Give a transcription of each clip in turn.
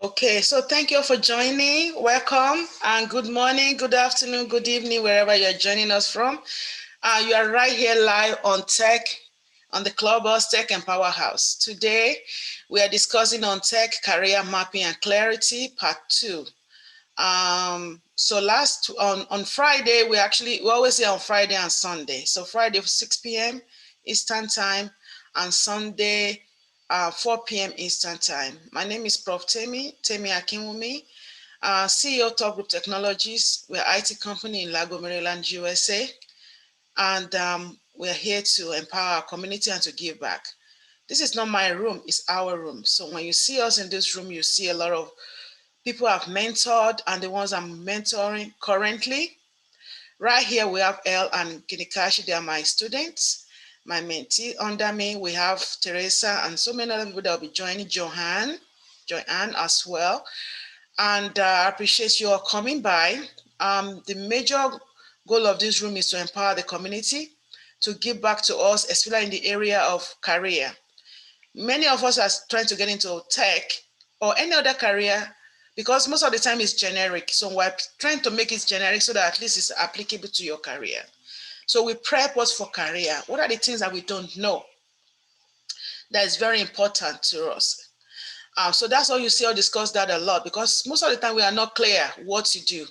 Okay, so thank you for joining. Welcome and good morning, good afternoon, good evening, wherever you're joining us from. You are right here live on Tech, on the Clubhouse Tech and Powerhouse. Today, we are discussing on Tech, Career Mapping and Clarity, Part 2. So on Friday, we always say on Friday and Sunday. So Friday, 6 p.m. Eastern Time, and Sunday, 4 p.m. Eastern Time. My name is Prof. Temi Akinwumi, CEO Top Group Technologies. We're an IT company in Lago, Maryland, USA. And we're here to empower our community and to give back. This is not my room, it's our room. So when you see us in this room, you see a lot of people I've mentored and the ones I'm mentoring currently. Right here, we have Elle and Kinikashi. They are my students, my mentee. Under me, we have Teresa and so many other people that will be joining, Joanne as well. And I appreciate you all coming by. The major goal of this room is to empower the community, to give back to us, especially in the area of career. Many of us are trying to get into tech or any other career because most of the time it's generic. So we're trying to make it generic so that at least it's applicable to your career. So we prep us for career. What are the things that we don't know that is very important to us? So that's why you see us discuss that a lot, because most of the time we are not clear what to do,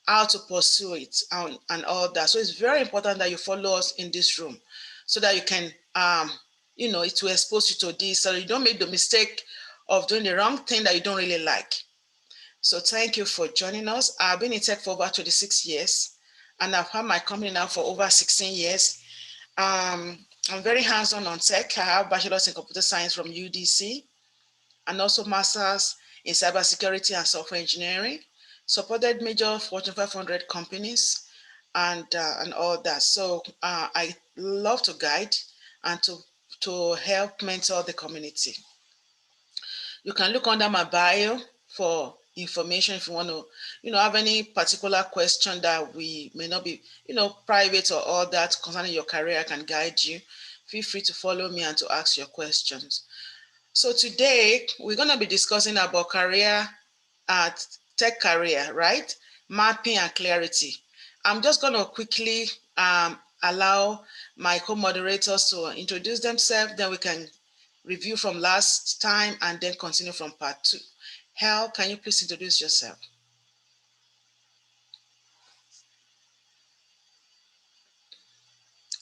how to pursue it, and all that. So it's very important that you follow us in this room so that you can, it will expose you to this so you don't make the mistake of doing the wrong thing that you don't really like. So thank you for joining us. I've been in tech for over 26 years, and I've had my company now for over 16 years. I'm very hands-on on tech. I have bachelor's in computer science from UDC, and also master's in cybersecurity and software engineering. Supported major Fortune 500 companies and all that. So I love to guide and to help mentor the community. You can look under my bio for information if you want to, have any particular question that we may not be, private or all that concerning your career. I can guide you. Feel free to follow me and to ask your questions. So today we're going to be discussing about tech career, right? Mapping and clarity. I'm just going to quickly allow my co-moderators to introduce themselves, then we can review from last time and then continue from part 2. Hal, can you please introduce yourself?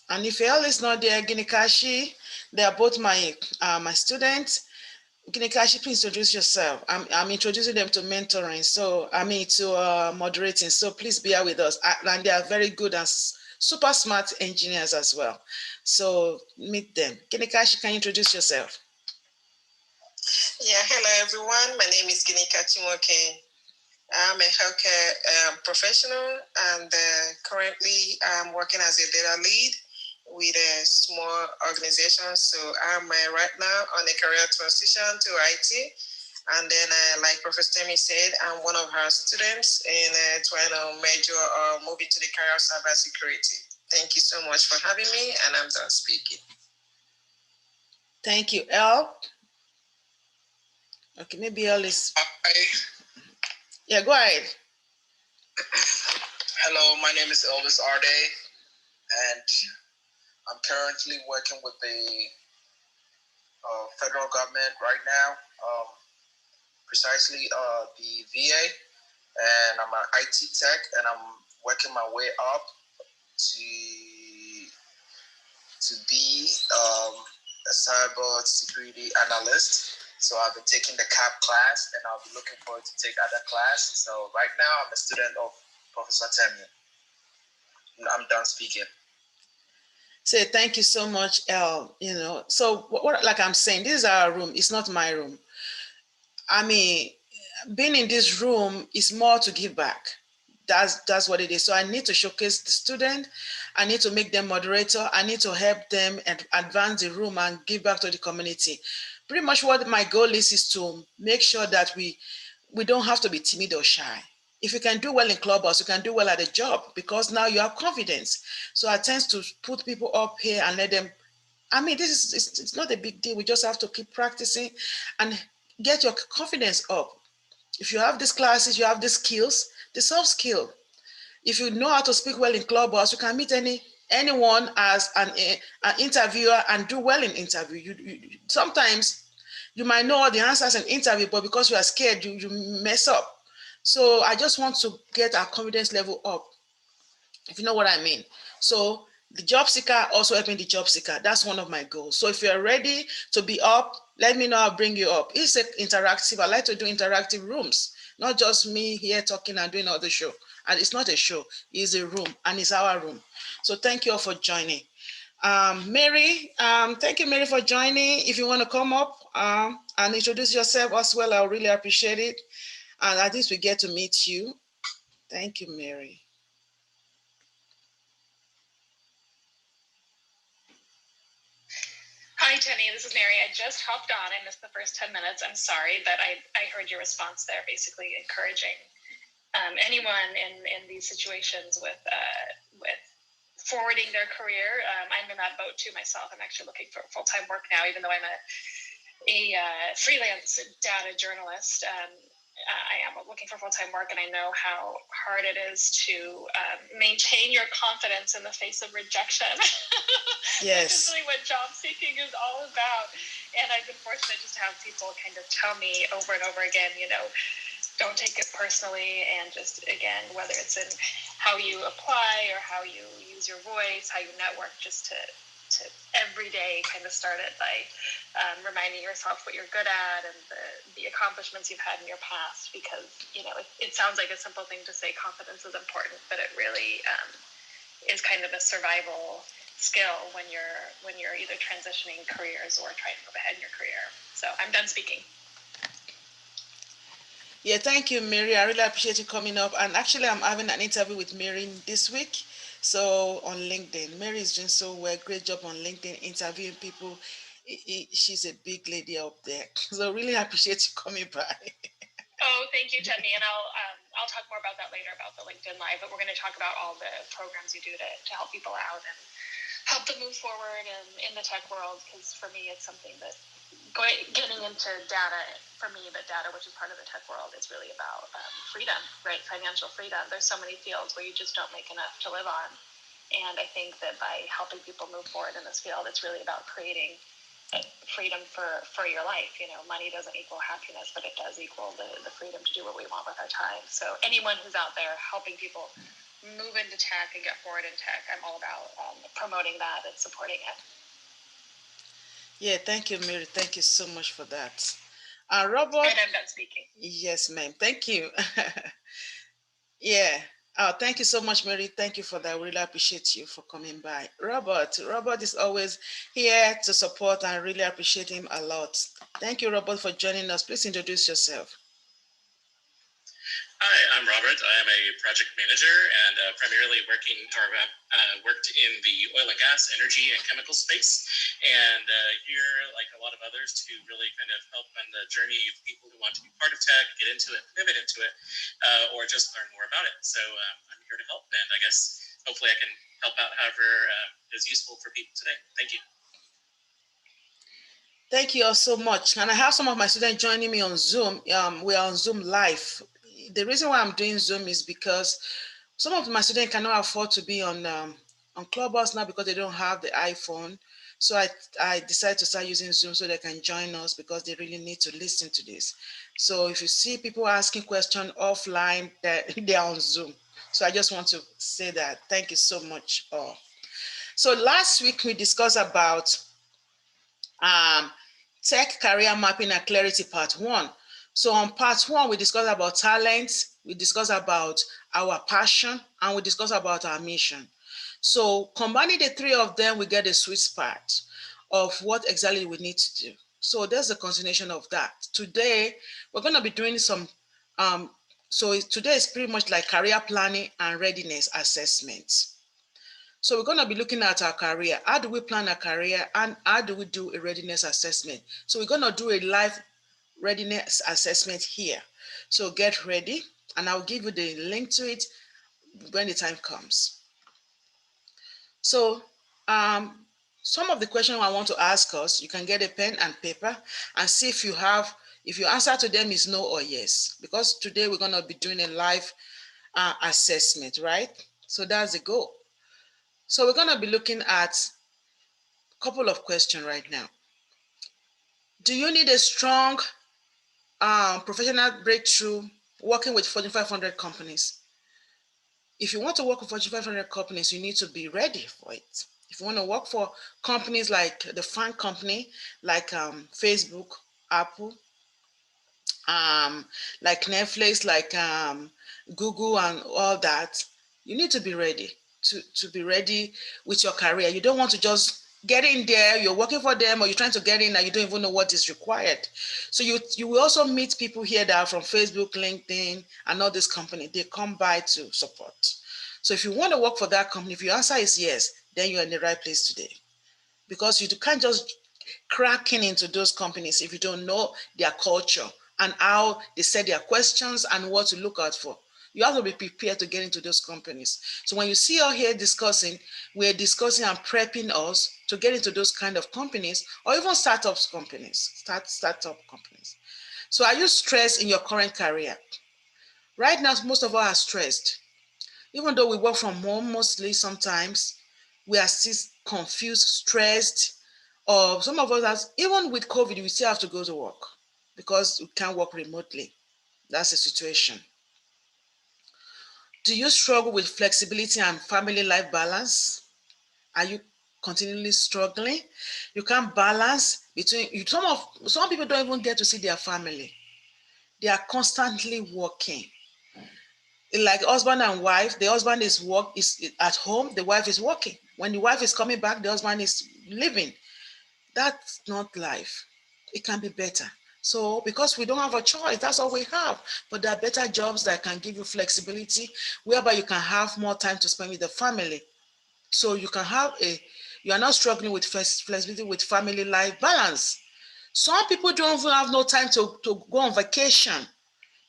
And if Hal is not there, Ginikashi, they are both my students. Ginikashi, please introduce yourself. I'm introducing them to mentoring, to moderating. So please bear with us. And they are very good and super smart engineers as well. So meet them. Ginikashi, can you introduce yourself? Yeah, hello everyone. My name is Ginikashi. I'm a healthcare professional, and currently I'm working as a data lead with a small organization. So I'm right now on a career transition to IT. And then, like Professor Temi said, I'm one of her students in trying to move into the career of cybersecurity. Thank you so much for having me, and I'm done speaking. Thank you, Elle. Okay, maybe Elle is... Yeah, go ahead. Hello, my name is Elvis Arde, and I'm currently working with the federal government right now, precisely the VA, and I'm an IT tech, and I'm working my way up to be a cyber security analyst. So I've been taking the CAP class, and I'll be looking forward to take other class. So right now, I'm a student of Professor Temi. I'm done speaking. Say thank you so much, Elle. So what like I'm saying, this is our room. It's not my room. I mean, being in this room is more to give back. That's what it is. So I need to showcase the student. I need to make them moderator. I need to help them and advance the room and give back to the community. Pretty much what my goal is to make sure that we don't have to be timid or shy. If you can do well in Clubhouse, you can do well at a job because now you have confidence. So I tend to put people up here and let them, it's not a big deal. We just have to keep practicing and get your confidence up. If you have these classes, you have these skills, the soft skill. If you know how to speak well in Clubhouse, you can meet anyone as an interviewer and do well in interview. Sometimes you might know all the answers in interview, but because you are scared, you mess up. So I just want to get our confidence level up, if you know what I mean. So the job seeker also helping the job seeker. That's one of my goals. So if you're ready to be up, let me know. I'll bring you up. It's interactive. I like to do interactive rooms, not just me here talking and doing all the show. And it's not a show, it's a room, and it's our room. So thank you all for joining. Mary, thank you, Mary, for joining. If you want to come up and introduce yourself as well, I'll really appreciate it. And at least we get to meet you. Thank you, Mary. Hi, Temi. This is Mary. I just hopped on. I missed the first 10 minutes. I'm sorry, but I heard your response there, basically encouraging anyone in these situations with forwarding their career. I'm in that boat too myself. I'm actually looking for full-time work now, even though I'm a freelance data journalist. I am looking for full-time work, and I know how hard it is to maintain your confidence in the face of rejection. Yes. Which is really what job seeking is all about. And I've been fortunate just to have people kind of tell me over and over again, don't take it personally, and just, again, whether it's in how you apply or how you use your voice, how you network, just to every day kind of start it by reminding yourself what you're good at and the accomplishments you've had in your past, because it sounds like a simple thing to say confidence is important, but it really is kind of a survival skill when you're either transitioning careers or trying to move ahead in your career. So I'm done speaking. Yeah, thank you, Mary. I really appreciate you coming up. And actually, I'm having an interview with Mary this week. So on LinkedIn, Mary is doing so well. Great job on LinkedIn, interviewing people. She's a big lady up there. So really appreciate you coming by. Oh, thank you, Temi. And I'll talk more about that later, about the LinkedIn Live. But we're going to talk about all the programs you do to help people out and help them move forward in the tech world. Because for me, it's something that getting into data, for me, the data, which is part of the tech world, is really about freedom, right? Financial freedom. There's so many fields where you just don't make enough to live on. And I think that by helping people move forward in this field, it's really about creating freedom for your life. Money doesn't equal happiness, but it does equal the freedom to do what we want with our time. So anyone who's out there helping people move into tech and get forward in tech, I'm all about promoting that and supporting it. Yeah, thank you, Mary. Thank you so much for that. Robert. And I'm done speaking. Yes, ma'am. Thank you. Yeah. Thank you so much, Mary. Thank you for that. We really appreciate you for coming by. Robert is always here to support, and really appreciate him a lot. Thank you, Robert, for joining us. Please introduce yourself. Hi, I'm Robert. I am a project manager and primarily worked in the oil and gas, energy, and chemical space. And here, like a lot of others, to really kind of help on the journey of people who want to be part of tech, get into it, pivot into it, or just learn more about it. So I'm here to help, and I guess hopefully I can help out however is useful for people today. Thank you. Thank you all so much. And I have some of my students joining me on Zoom. We are on Zoom live. The reason why I'm doing Zoom is because some of my students cannot afford to be on Clubhouse now because they don't have the iPhone. So I decided to start using Zoom so they can join us, because they really need to listen to this. So if you see people asking questions offline, they're on Zoom. So I just want to say that. Thank you so much all. So last week we discussed about Tech Career Mapping and Clarity Part 1. So on Part 1, we discussed about talent, we discussed about our passion, and we discussed about our mission. So combining the three of them, we get a sweet spot of what exactly we need to do. So there's a continuation of that. Today, we're going to be doing some, today is pretty much like career planning and readiness assessment. So we're going to be looking at our career. How do we plan a career, and how do we do a readiness assessment? So we're going to do a live readiness assessment here. So get ready, and I'll give you the link to it when the time comes. So some of the questions I want to ask us, you can get a pen and paper and see if you have If your answer to them is no or yes, because today we're going to be doing a live assessment, right? So that's the goal. So we're going to be looking at a couple of questions right now. Do you need a strong professional breakthrough working with 4,500 companies? If you want to work with 4,500 companies, you need to be ready for it. If you want to work for companies like the FAN company, like Facebook, Apple, like Netflix, like Google, and all that, you need to be ready to be ready with your career. You don't want to just get in there, you're working for them, or you're trying to get in and you don't even know what is required. So you will also meet people here that are from Facebook, LinkedIn, and all this company. They come by to support. So if you want to work for that company, if your answer is yes, then you're in the right place today. Because you can't just cracking into those companies if you don't know their culture and how they set their questions and what to look out for. You have to be prepared to get into those companies. So when you see us here discussing, we're discussing and prepping us to get into those kind of companies or even startup companies. So are you stressed in your current career? Right now, most of us are stressed. Even though we work from home mostly, sometimes we are still confused, stressed, or some of us, even with COVID, we still have to go to work because we can't work remotely. That's the situation. Do you struggle with flexibility and family life balance? Are you continually struggling? You can't balance between you. Some people don't even get to see their family. They are constantly working. Like husband and wife, the husband is at home, the wife is working. When the wife is coming back, the husband is living. That's not life. It can be better. So because we don't have a choice, that's all we have. But there are better jobs that can give you flexibility, whereby you can have more time to spend with the family. So you are not struggling with flexibility with family life balance. Some people don't even have no time to go on vacation.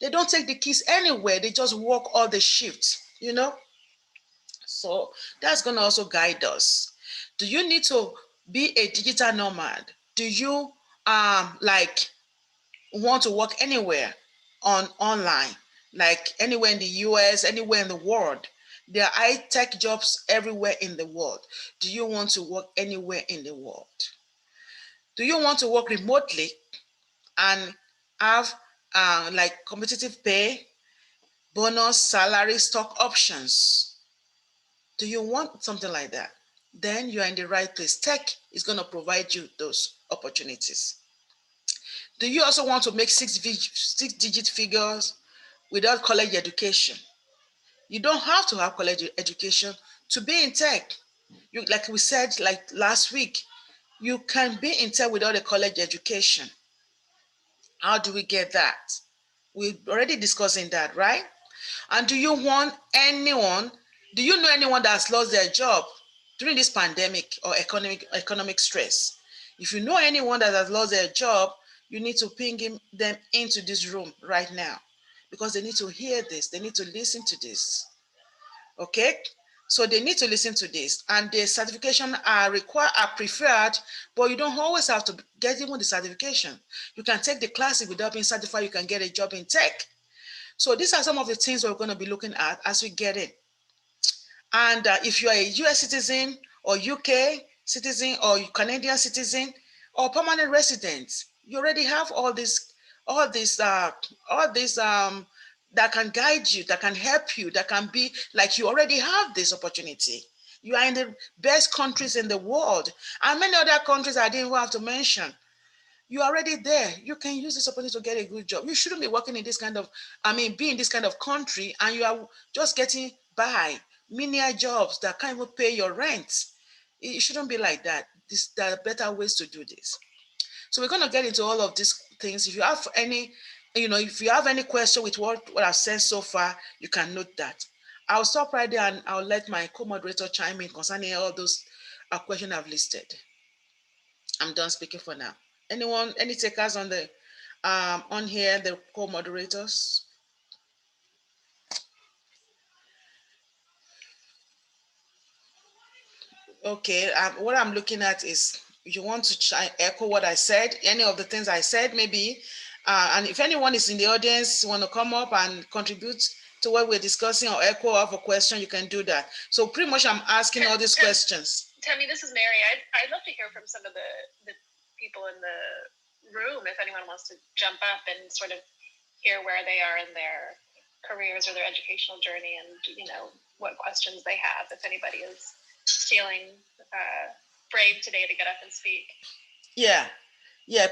They don't take the kids anywhere. They just work all the shifts. So that's going to also guide us. Do you need to be a digital nomad? Do you like want to work anywhere online, like anywhere in the US, anywhere in the world? There are high tech jobs everywhere in the world. Do you want to work anywhere in the world? Do you want to work remotely and have like competitive pay, bonus, salary, stock options? Do you want something like that? Then you're in the right place. Tech is going to provide you those opportunities. Do you also want to make six-digit figures without college education? You don't have to have college education to be in tech. Like we said, like last week, you can be in tech without a college education. How do we get that? We're already discussing that, right? And do you know anyone that's lost their job during this pandemic or economic stress? If you know anyone that has lost their job, you need to ping them into this room right now because they need to hear this. They need to listen to this. Okay? So they need to listen to this. And the certification are preferred, but you don't always have to get even the certification. You can take the class without being certified. You can get a job in tech. So these are some of the things we're going to be looking at as we get in. And if you are a US citizen or UK citizen or Canadian citizen or permanent resident, you already have all this that can guide you, that can help you, that can be like you already have this opportunity. You are in the best countries in the world and many other countries I didn't even have to mention. You're already there. You can use this opportunity to get a good job. You shouldn't be working in this kind of, be in this kind of country and you are just getting by menial jobs that can't even pay your rent. It shouldn't be like that. There are better ways to do this. So we're going to get into all of these things. If you have any question with what I've said so far, you can note that. I'll stop right there and I'll let my co-moderator chime in concerning all those questions I've listed. I'm done speaking for now. Any takers on the on here, the co-moderators? Okay, what I'm looking at is you want to echo what I said, any of the things I said, maybe And if anyone is in the audience want to come up and contribute to what we're discussing or echo off a question, you can do that. So pretty much I'm asking all these questions. Temi, this is Mary. I'd love to hear from some of the people in the room if anyone wants to jump up and sort of hear where they are in their careers or their educational journey, and what questions they have. If anybody is feeling brave today to get up and speak. Yeah,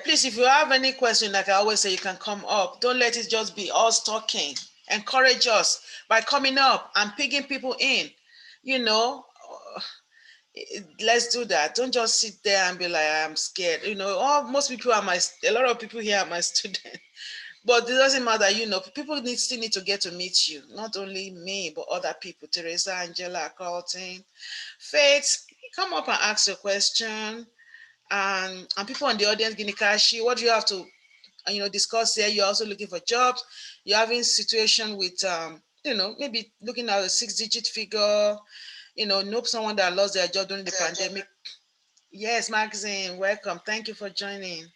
please, if you have any question, like I always say, you can come up. Don't let it just be us talking. Encourage us by coming up and picking people in. Let's do that. Don't just sit there and be like, I'm scared. Most people are a lot of people here are my students. But it doesn't matter, people still need to get to meet you. Not only me, but other people. Teresa, Angela, Carlton, Faith, come up and ask your question. And people in the audience, Ginikashi, what do you have to discuss here? You're also looking for jobs. You're having situation with maybe looking at a 6-digit figure, know someone that lost their job during the pandemic. Yes, Maxine, welcome. Thank you for joining.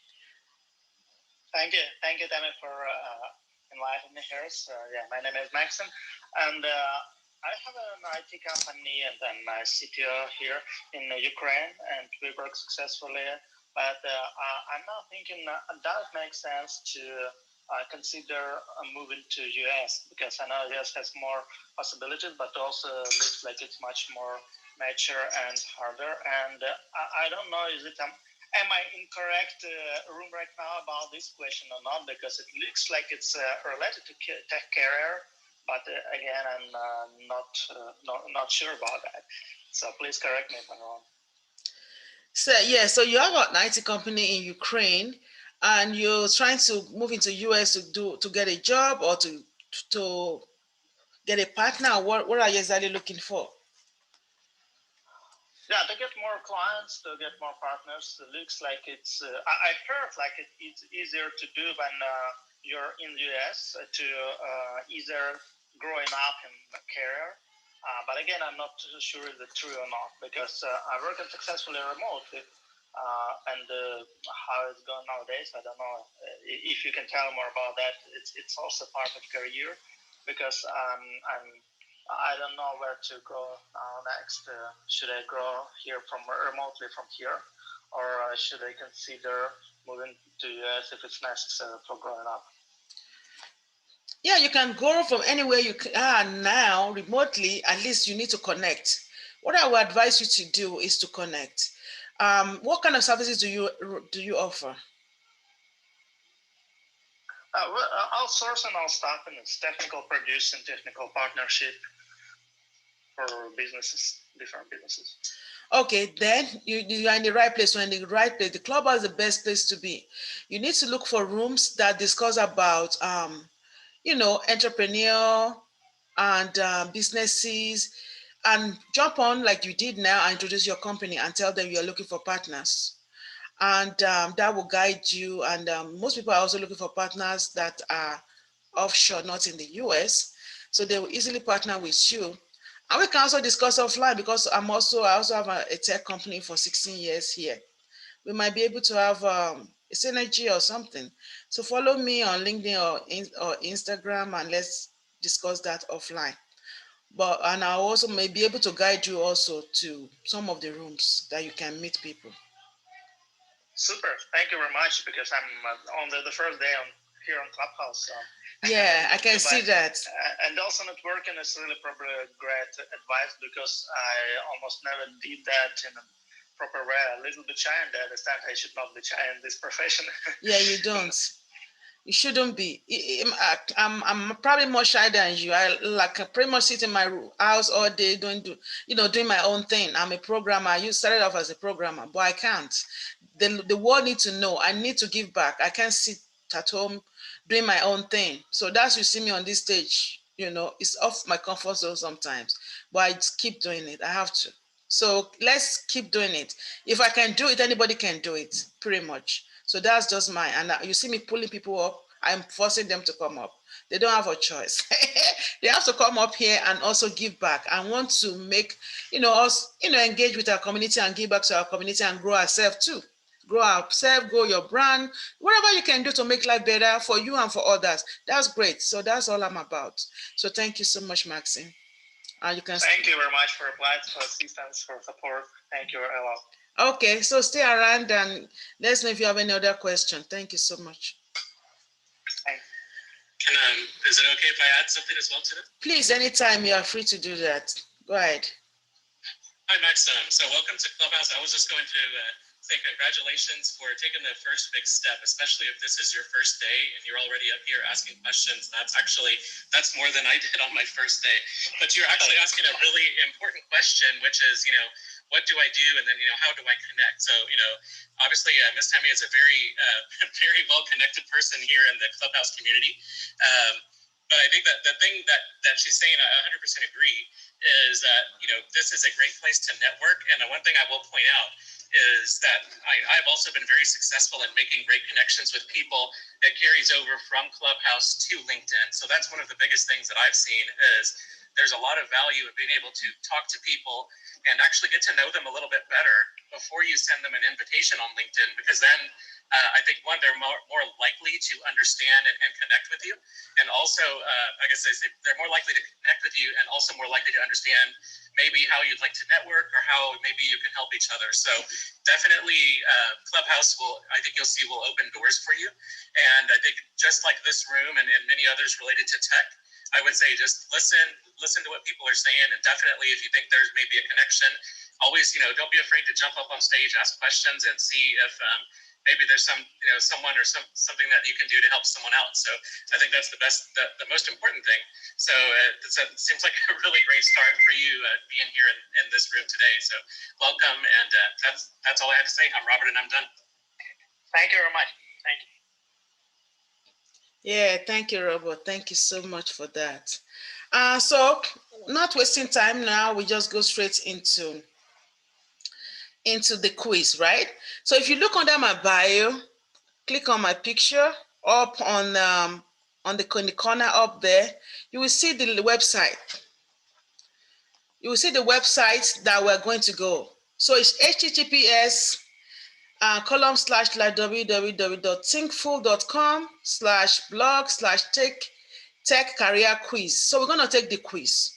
Thank you, Temi, for inviting me here. So my name is Maxim, and I have an IT company and then my CTO here in Ukraine, and we work successfully. But I'm now thinking does it make sense to consider moving to US, because I know US has more possibilities, but also looks like it's much more mature and harder. And I don't know, am I in correct room right now about this question or not? Because it looks like it's related to tech career, but again, I'm not sure about that. So please correct me if I'm wrong. So you have an IT company in Ukraine, and you're trying to move into US to get a job or to get a partner. What are you exactly looking for? Yeah, to get more clients, to get more partners. It looks like it's. I heard like it's easier to do when you're in the US to either growing up in a career. But again, I'm not sure if it's true or not, because I'm working successfully remotely. And how it's going nowadays, I don't know if you can tell more about that. It's also part of career, because I don't know where to go next. Should I grow here remotely from here, or should I consider moving to US if it's necessary for growing up? Yeah, you can go from anywhere you are now remotely. At least you need to connect. What I would advise you to do is to connect. What kind of services do you offer? Outsourcing, all staffing, it's technical producing, technical partnership for businesses, different businesses. Okay, then you are in the right place. You're in the right place. The Clubhouse is the best place to be. You need to look for rooms that discuss about entrepreneur and businesses, and jump on like you did now and introduce your company and tell them you're looking for partners. And that will guide you. And most people are also looking for partners that are offshore, not in the US. So they will easily partner with you. And we can also discuss offline, because I also have a tech company for 16 years here. We might be able to have a synergy or something. So follow me on LinkedIn or Instagram, and let's discuss that offline. And I also may be able to guide you also to some of the rooms that you can meet people. Super, thank you very much, because I'm on the first day here on Clubhouse. Yeah, I can see that. And also networking is really probably great advice, because I almost never did that in a proper way. A little bit shy, and I understand I should not be shy in this profession. Yeah, you don't. You shouldn't be. I'm probably more shy than you. I pretty much sit in my house all day doing my own thing. I'm a programmer. You started off as a programmer, but I can't. The world needs to know. I need to give back. I can't sit at home doing my own thing. So that's you see me on this stage. It's off my comfort zone sometimes, but I just keep doing it. I have to. So let's keep doing it. If I can do it, anybody can do it, pretty much. So that's just mine. And you see me pulling people up. I'm forcing them to come up. They don't have a choice. They have to come up here and also give back. I want to make, us, engage with our community and give back to our community and grow ourselves too. grow ourselves, grow your brand, whatever you can do to make life better for you and for others. That's great. So that's all I'm about. So thank you so much, Maxine. You can. Thank you very much for assistance, for support. Thank you a lot. Okay, so stay around and let us know if you have any other question. Thank you so much. Is it okay if I add something as well to that? Please, anytime you are free to do that. Go ahead. Hi, Max. So welcome to Clubhouse. I was just going to say congratulations for taking the first big step, especially if this is your first day and you're already up here asking questions. That's more than I did on my first day. But you're actually asking a really important question, which is, what do I do? And then, how do I connect? So, obviously, Ms. Temi is a very, very well-connected person here in the Clubhouse community. But I think that the thing that she's saying, I 100% agree, is that, this is a great place to network. And the one thing I will point out is that I've also been very successful in making great connections with people that carries over from Clubhouse to LinkedIn. So that's one of the biggest things that I've seen is there's a lot of value in being able to talk to people and actually get to know them a little bit better before you send them an invitation on LinkedIn, because then I think, one, they're more likely to understand and connect with you. And also, I guess they're more likely to connect with you and also more likely to understand maybe how you'd like to network or how maybe you can help each other. So definitely Clubhouse I think you'll see will open doors for you. And I think just like this room and many others related to tech, I would say just listen to what people are saying. And definitely if you think there's maybe a connection, always, don't be afraid to jump up on stage, ask questions, and see if maybe there's someone or something that you can do to help someone out. So I think that's the most important thing. So it seems like a really great start for you being here in this room today. So welcome, and that's all I have to say. I'm Robert, and I'm done. Thank you very much. Thank you. Yeah, thank you, Robert. Thank you so much for that. So not wasting time now, we just go straight into the quiz, right? So if you look under my bio, click on my picture up on the corner up there, you will see the website. You will see the website that we're going to go. So it's https www.thinkful.com/blog/tech career quiz. So we're going to take the quiz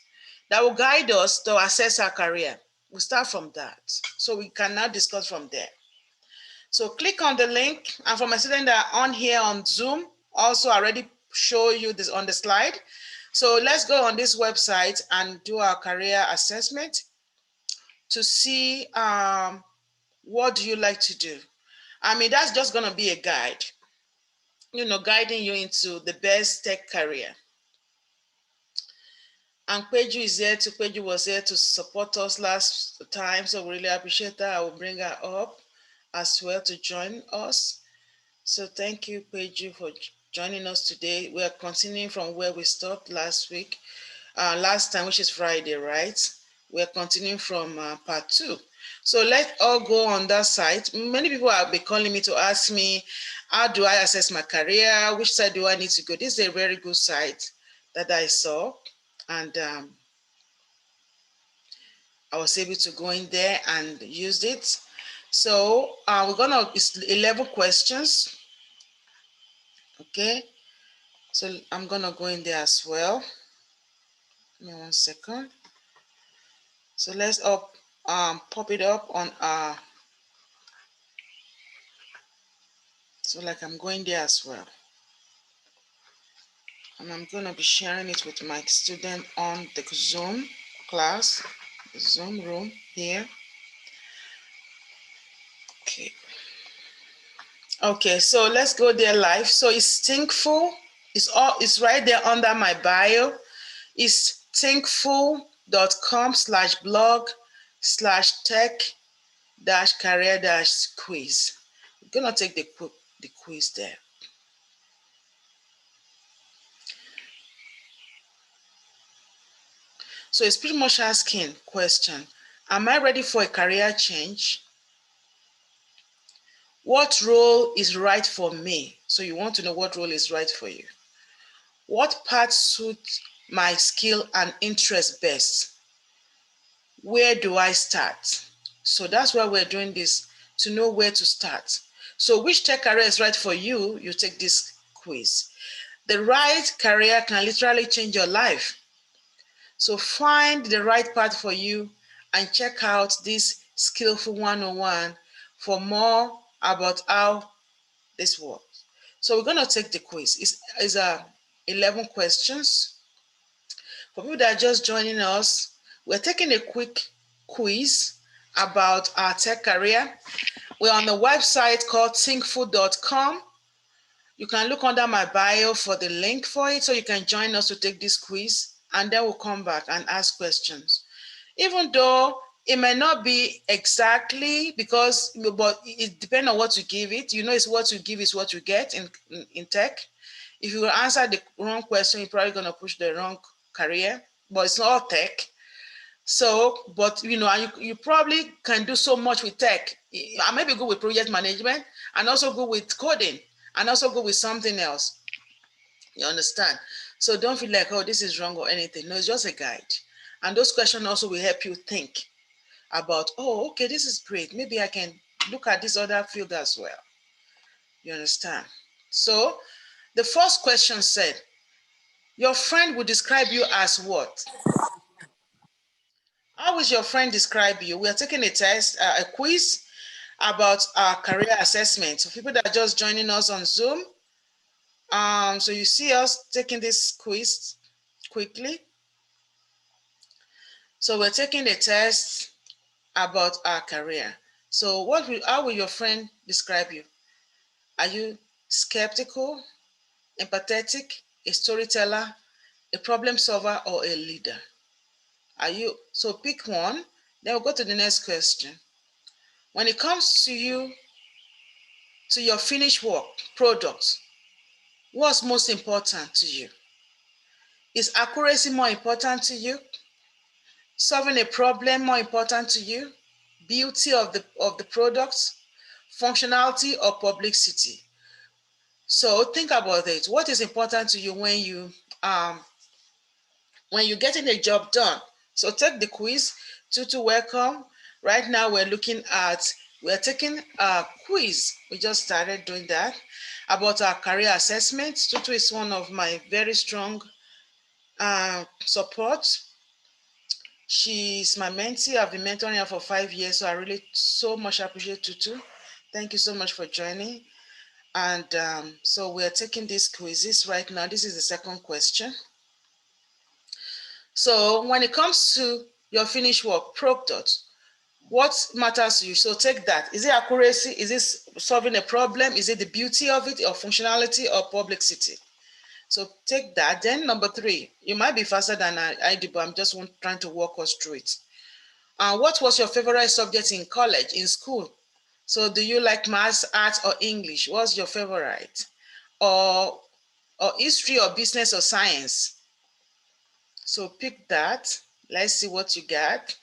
that will guide us to assess our career. We'll start from that. So we can now discuss from there. So click on the link, and for my students that are on here on Zoom, also already show you this on the slide. So let's go on this website and do our career assessment to see what do you like to do. I mean, that's just going to be a guide, guiding you into the best tech career. And Peju was here to support us last time, so we really appreciate that. I will bring her up as well to join us. So thank you, Peju, for joining us today. We are continuing from where we stopped last time, which is Friday, right? We're continuing from part 2. So let's all go on that site. Many people have been calling me to ask me, how do I assess my career? Which side do I need to go? This is a very good site that I saw, and I was able to go in there and use it. So it's 11 questions. Okay, so I'm gonna go in there as well. Give me 1 second. So let's pop it up on our. So like I'm going there as well. And I'm gonna be sharing it with my student on the Zoom class, the Zoom room here. Okay, so let's go there live. So it's Thinkful. It's right there under my bio. It's thinkful.com/blog/tech-career-quiz. We're gonna take the quiz there. So it's pretty much asking question: am I ready for a career change? What role is right for me? So you want to know what role is right for you. What path suits my skill and interest best? Where do I start? So that's why we're doing this to know where to start. So which tech career is right for you? You take this quiz. The right career can literally change your life. So find the right path for you and check out this Skillful 101 for more about how this works. So we're going to take the quiz. It's 11 questions. For people that are just joining us, we're taking a quick quiz about our tech career. We're on the website called thinkful.com. You can look under my bio for the link for it, so you can join us to take this quiz, and then we'll come back and ask questions. Even though it may not be exactly but it depends on what you give it. You know, it's what you give is what you get in tech. If you answer the wrong question, you're probably going to push the wrong career, but it's not tech. So, but you know, you probably can do so much with tech. I may be good with project management and also good with coding and also good with something else. You understand? So don't feel like, oh, this is wrong or anything. No, it's just a guide. And those questions also will help you think about, oh, okay, this is great. Maybe I can look at this other field as well. You understand? So the first question said, your friend would describe you as what? How will your friend describe you? We are taking a test, a quiz about our career assessment. So people that are just joining us on Zoom, so you see us taking this quiz quickly. So we're taking a test about our career. So how will your friend describe you? Are you skeptical, empathetic, a storyteller, a problem solver, or a leader? So pick one, then we'll go to the next question. When it comes to your finished work, product, what's most important to you? Is accuracy more important to you? Solving a problem more important to you? Beauty of the product, functionality, or publicity? So think about it. What is important to you when you're getting a job done? So take the quiz. Tutu, welcome. Right now we're taking a quiz. We just started doing that about our career assessment. Tutu is one of my very strong support. She's my mentee. I've been mentoring her for 5 years, so I really so much appreciate Tutu. Thank you so much for joining. And so we're taking these quizzes right now. This is the second question. So when it comes to your finished work, product, what matters to you? So take that. Is it accuracy? Is it solving a problem? Is it the beauty of it, or functionality, or publicity? So take that. Then number 3, you might be faster than I do, but I'm just trying to walk us through it. What was your favorite subject in college, in school? So do you like maths, arts, or English? What's your favorite? Or history, or business, or science? So pick that. Let's see what you got.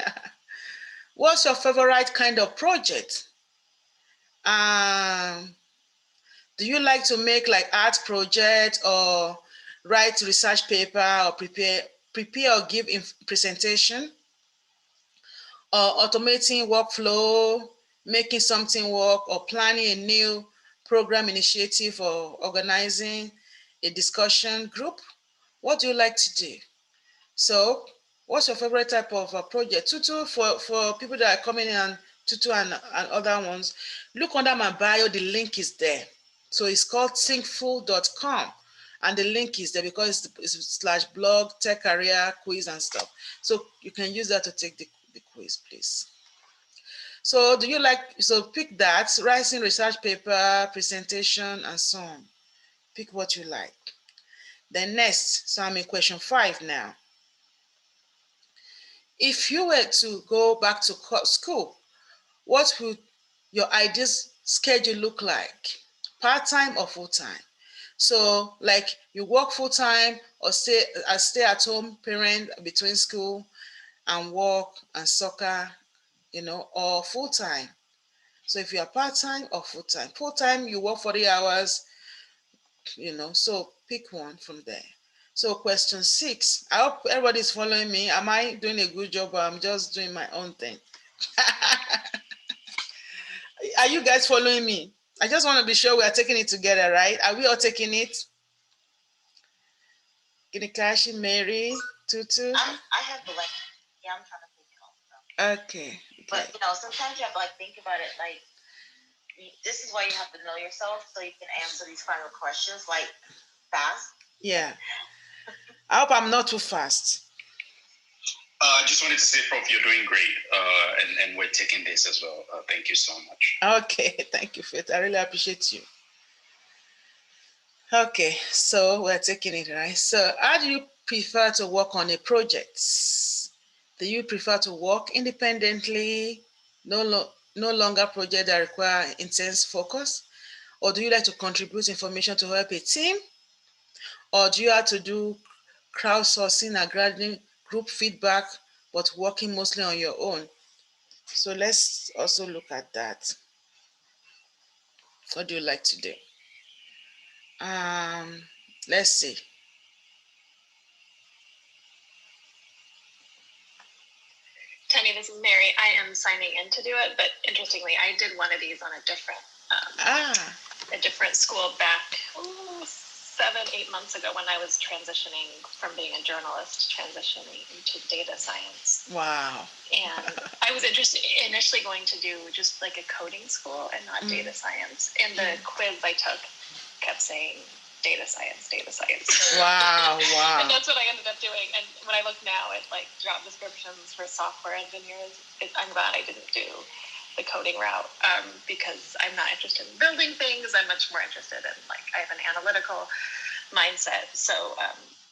What's your favorite kind of project? Do you like to make like art project, or write research paper, or prepare or give presentation, or automating workflow, making something work, or planning a new program initiative, or organizing a discussion group? What do you like to do? So what's your favorite type of project? Tutu, for people that are coming in, Tutu and other ones, look under my bio, the link is there. So it's called thinkful.com. And the link is there because it's /blog, tech career, quiz and stuff. So you can use that to take the quiz, please. So pick that, writing research paper, presentation, and so on. Pick what you like. Then next, so I'm in question 5 now. If you were to go back to school, what would your ideal schedule look like? Part-time or full-time? So like you work full-time, or stay at home parent between school and work and soccer, or full-time. So if you are part-time or full-time, you work 40 hours, so pick one from there. So question 6, I hope everybody's following me. Am I doing a good job, or I'm just doing my own thing? Are you guys following me? I just want to be sure we are taking it together, right? Are we all taking it? Kinikashi, Mary, Tutu? I have the link. Yeah, I'm trying to think it also. Okay. But, sometimes you have to, think about it, this is why you have to know yourself so you can answer these kind of questions, fast. Yeah. I hope I'm not too fast. I just wanted to say, Prof, you're doing great, and we're taking this as well. Thank you so much. Okay, thank you, Faith. I really appreciate you. Okay, so we're taking it, right? So how do you prefer to work on a project? Do you prefer to work independently, no longer project that require intense focus? Or do you like to contribute information to help a team? Or do you have to do crowdsourcing and gathering group feedback, but working mostly on your own? So let's also look at that. What do you like to do? Let's see. Temi, this is Mary. I am signing in to do it, but interestingly, I did one of these on a different school back 7-8 months ago when I was transitioning from being a journalist, transitioning into data science. Wow. And I was initially going to do just like a coding school and not data science. And the quiz I took kept saying data science. Wow. And that's what I ended up doing. And when I look now at job descriptions for software engineers, I'm glad I didn't do the coding route because I'm not interested in building things. I'm much more interested in I have an analytical mindset. So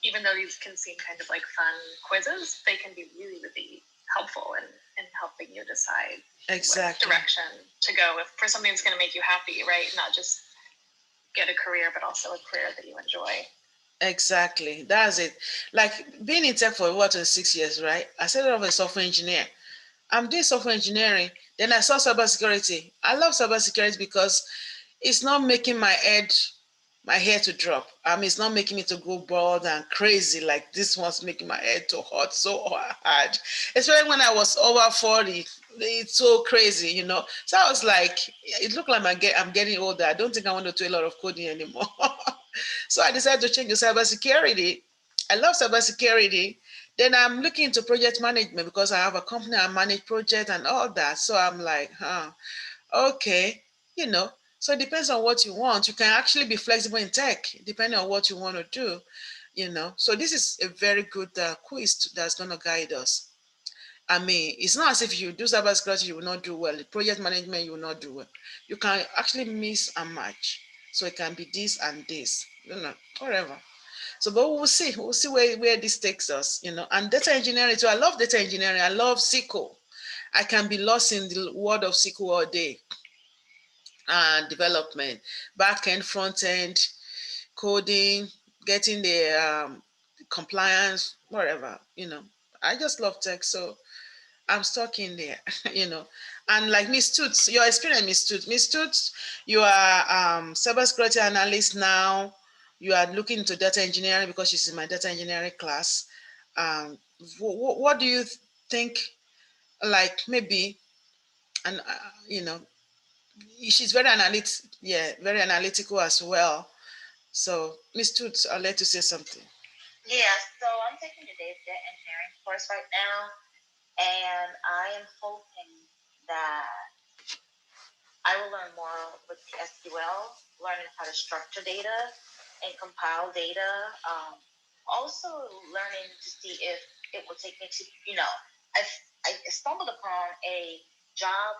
even though these can seem kind of fun quizzes, they can be really, really helpful in helping you decide what direction to go for something that's going to make you happy, right? Not just get a career, but also a career that you enjoy. Exactly. That's it. Being in tech for 6 years, right? I started off as a software engineer. I'm doing software engineering. Then I saw cybersecurity. I love cybersecurity because it's not making my hair to drop. It's not making me to go bald and crazy like this one's making my head to hurt so hard. Especially when I was over 40. It's so crazy, So I was like, it looked like I'm getting older. I don't think I want to do a lot of coding anymore. So I decided to change to cybersecurity. I love cybersecurity. Then I'm looking into project management because I have a company, I manage projects and all that. So I'm like, okay, So it depends on what you want. You can actually be flexible in tech, depending on what you want to do, So this is a very good quiz that's going to guide us. It's not as if you do cybersecurity, you will not do well. Project management, you will not do well. You can actually mix and match. So it can be this and this, whatever. So, but we'll see. We'll see where this takes us, And data engineering too. I love data engineering. I love SQL. I can be lost in the world of SQL all day. And development, back end, front end, coding, getting the compliance, whatever, I just love tech. So I'm stuck in there, And like Miss Toots, your experience, Miss Toots, you are cybersecurity analyst now. You are looking into data engineering because she's in my data engineering class. What do you think? Maybe, and she's very very analytical as well. So Miss Toots, I'll let you say something. Yeah, so I'm taking the data engineering course right now. And I am hoping that I will learn more with the SQL, learning how to structure data and compile data. Also learning to see if it will take me to, I stumbled upon a job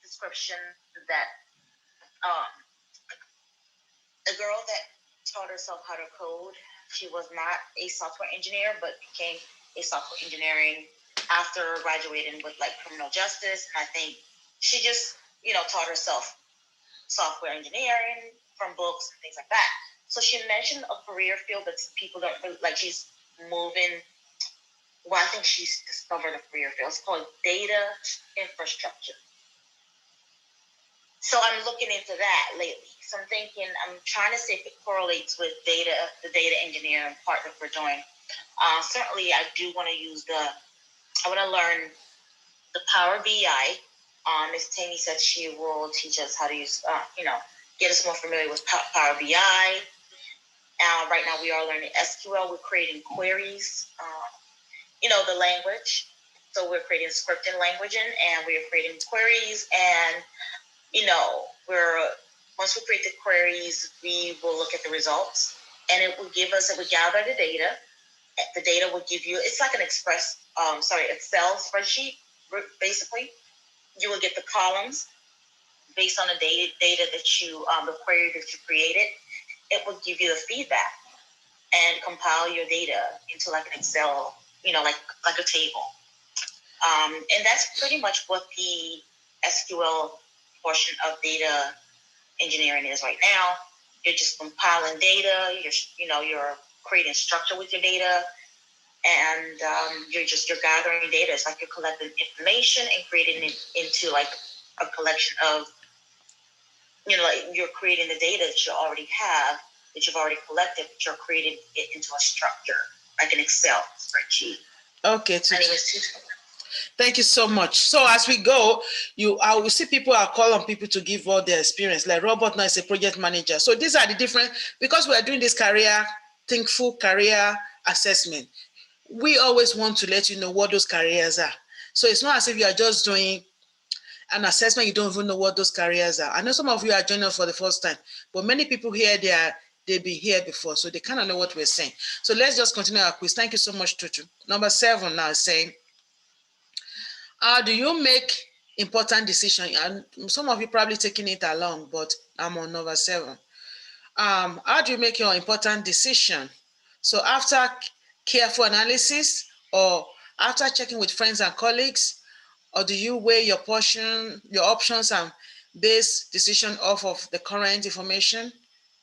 description that a girl that taught herself how to code. She was not a software engineer, but became a software engineering after graduating with criminal justice. And I think she just, taught herself software engineering from books and things like that. So she mentioned a career field that people don't really, she's moving. Well, I think she's discovered a career field. It's called data infrastructure. So I'm looking into that lately. So I'm trying to see if it correlates with the data engineering part that we're doing. Certainly, I do want to I want to learn the Power BI Ms. Temi said she will teach us how to use, get us more familiar with Power BI. Right now we are learning SQL. We're creating queries, the language. So we're creating scripting language and we're creating queries and, once we create the queries, we will look at the results and it would gather the data. The data will give you, it's like an Excel spreadsheet, basically. You will get the columns based on the data that you, the query that you created. It will give you the feedback and compile your data into like an Excel, like a table. And that's pretty much what the SQL portion of data engineering is right now. You're just compiling data. You're creating structure with your data, and you're gathering data. It's like you're collecting information and creating it into like a collection of, like you're creating the data that you already have, that you've already collected, but you're creating it into a structure, like an Excel spreadsheet. Okay. Thank you so much. So as we go, I will see people are calling people to give all their experience. Like Robert now is a project manager. So these are the different, because we are doing this Thinkful career assessment. We always want to let you know what those careers are. So it's not as if you are just doing an assessment, you don't even know what those careers are. I know some of you are joining us for the first time, but many people here, they've been here before, so they kind of know what we're saying. So let's just continue our quiz. Thank you so much, Tutu. Number 7 now is saying, how do you make important decisions? And some of you probably taking it along, but I'm on number 7. How do you make your important decision? So after careful analysis, or after checking with friends and colleagues, or do you weigh your options and base decision off of the current information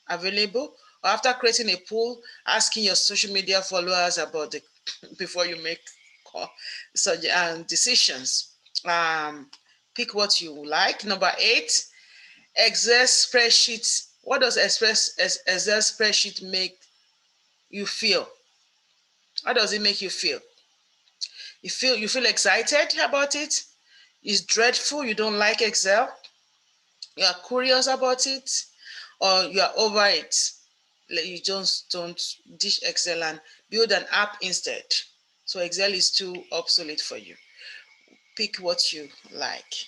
available? Or after creating a pool, asking your social media followers about it before you make decisions. Pick what you like. Number 8, Excel spreadsheets. What does Excel spreadsheet make you feel? How does it make you feel? You feel excited about it? It's dreadful, you don't like Excel? You are curious about it? Or you are over it? You just don't dish Excel and build an app instead. So Excel is too obsolete for you. Pick what you like.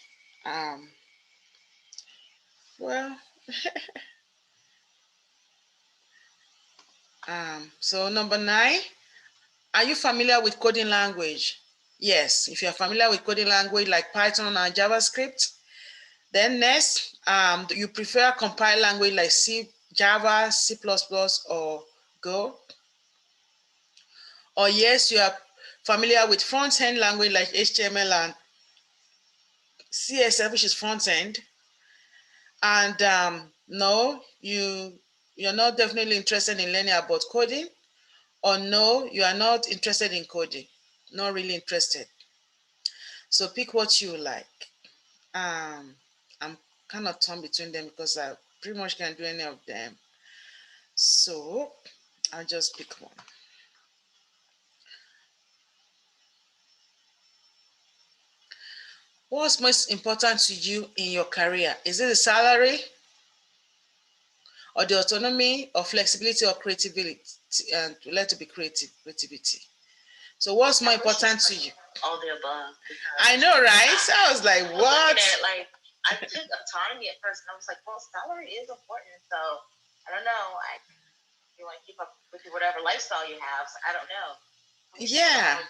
So number 9, are you familiar with coding language? Yes, if you're familiar with coding language like Python and JavaScript. Then next, do you prefer compiled language like C, Java, C++, or Go? Or yes, you are familiar with front-end language like HTML and CSS, which is front-end. And no, you're not definitely interested in learning about coding. Or no, you are not interested in coding. Not really interested. So pick what you like. I'm kind of torn between them because I pretty much can do any of them. So I'll just pick one. What's most important to you in your career? Is it the salary, or the autonomy, or flexibility, or creativity? And we like to be creativity. So what's more important to you? All the above. I know, right? So I was like, what? I took autonomy at first, and I was like, well, salary is important. So I don't know. You want to keep up with whatever lifestyle you have. So I don't know. Yeah.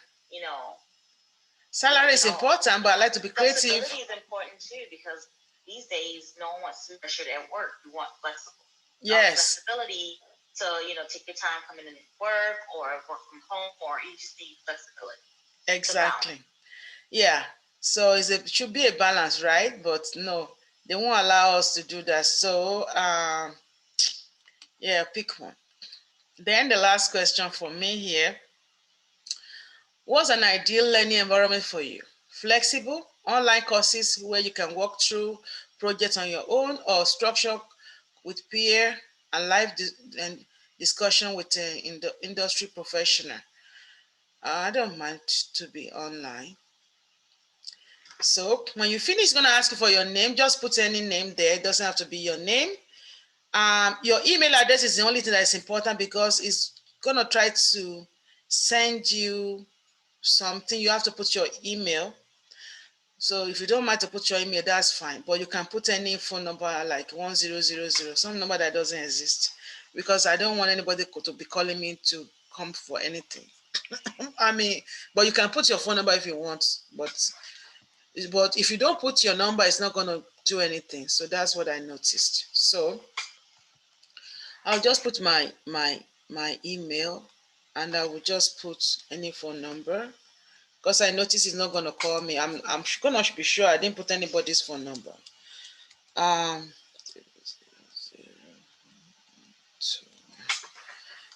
Salary is important, but I like to be creative. Flexibility is important too, because these days no one wants to be pressured at work. You want flexible. Yes. Flexibility to take your time coming in at work or work from home, or you just need flexibility. Exactly. Yeah. So it should be a balance, right? But no, they won't allow us to do that. So yeah, pick one. Then the last question for me here. What's an ideal learning environment for you? Flexible, online courses where you can walk through projects on your own, or structure with peer and live discussion with the industry professional? I don't mind to be online. So when you finish, it's going to ask you for your name. Just put any name there. It doesn't have to be your name. Your email address is the only thing that is important because it's going to try to send you something. You have to put your email. So if you don't mind to put your email, that's fine. But you can put any phone number like 1000, some number that doesn't exist, because I don't want anybody to be calling me to come for anything. I mean, but you can put your phone number if you want, but if you don't put your number, it's not going to do anything. So that's what I noticed. So I'll just put my email, and I will just put any phone number, because I noticed it's not going to call me. I'm going to be sure I didn't put anybody's phone number. Um,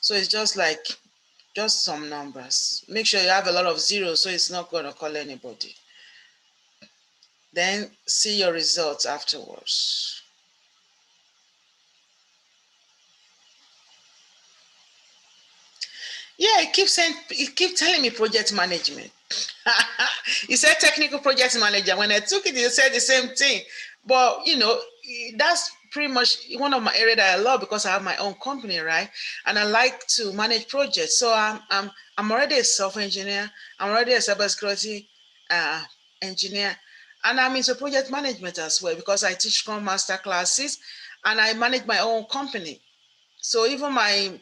so it's just some numbers. Make sure you have a lot of zeros so it's not going to call anybody. Then see your results afterwards. Yeah, it keeps telling me project management. It said technical project manager. When I took it, it said the same thing. But that's pretty much one of my area that I love, because I have my own company, right? And I like to manage projects. So I'm already a software engineer. I'm already a cybersecurity engineer, and I'm into project management as well, because I teach Scrum Master classes and I manage my own company. So even my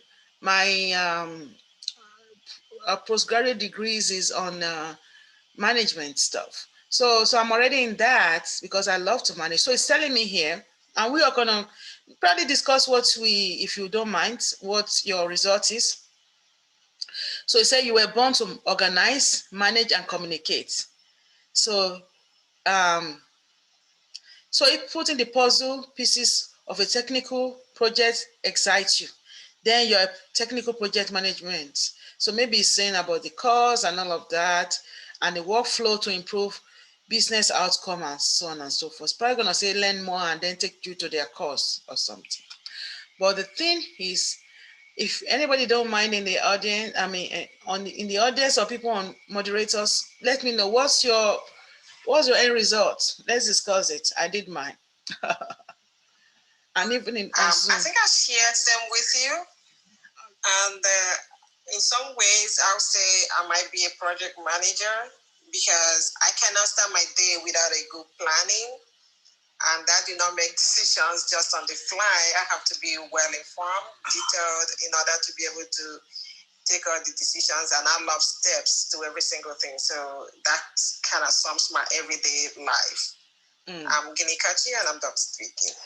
postgraduate degrees is on management stuff. So I'm already in that because I love to manage. So it's telling me here, and we are gonna probably discuss if you don't mind, what your result is. So it said you were born to organize, manage, and communicate. So so if putting the puzzle pieces of a technical project excites you, then your technical project management. So maybe it's saying about the cause and all of that, and the workflow to improve business outcome and so on and so forth. It's probably gonna say learn more and then take you to their course or something. But the thing is, if anybody don't mind in the audience, I mean, in the audience or people on moderators, let me know what's your end result. Let's discuss it. I did mine. And even I think I shared them with you. And in some ways, I'll say I might be a project manager, because I cannot start my day without a good planning. And that do not make decisions just on the fly. I have to be well informed, detailed, in order to be able to take all the decisions. And I love steps to every single thing. So that kind of sums my everyday life. I'm Guinea Kachi, and I'm done speaking.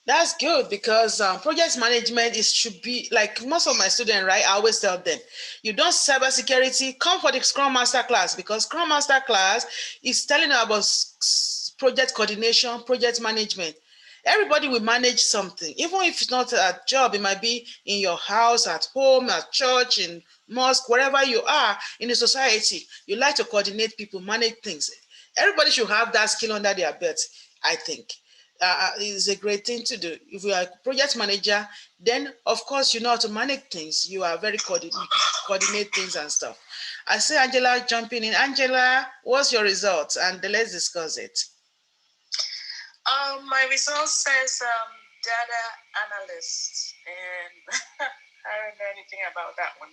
That's good, because project management should be like most of my students, right? I always tell them, you don't cybersecurity, come for the Scrum Master class, because Scrum Master class is telling you about project coordination, project management. Everybody will manage something, even if it's not a job. It might be in your house, at home, at church, in mosque, wherever you are in the society. You like to coordinate people, manage things. Everybody should have that skill under their belt, I think. Is a great thing to do. If you are a project manager, then of course you know how to manage things. You are very coordinate things and stuff. I see Angela jumping in. Angela, what's your result? And let's discuss it. My result says data analyst, and I don't know anything about that one.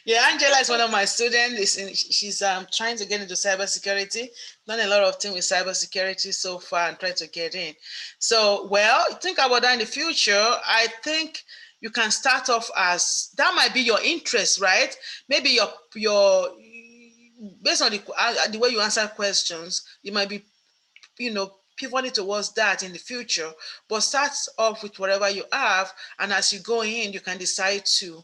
Yeah, Angela is one of my students. She's trying to get into cybersecurity. Done a lot of things with cybersecurity so far and trying to get in. So, well, think about that in the future. I think you can start off as that might be your interest, right? Maybe your based on the way you answer questions, you might be pivoting towards that in the future, but start off with whatever you have, and as you go in, you can decide to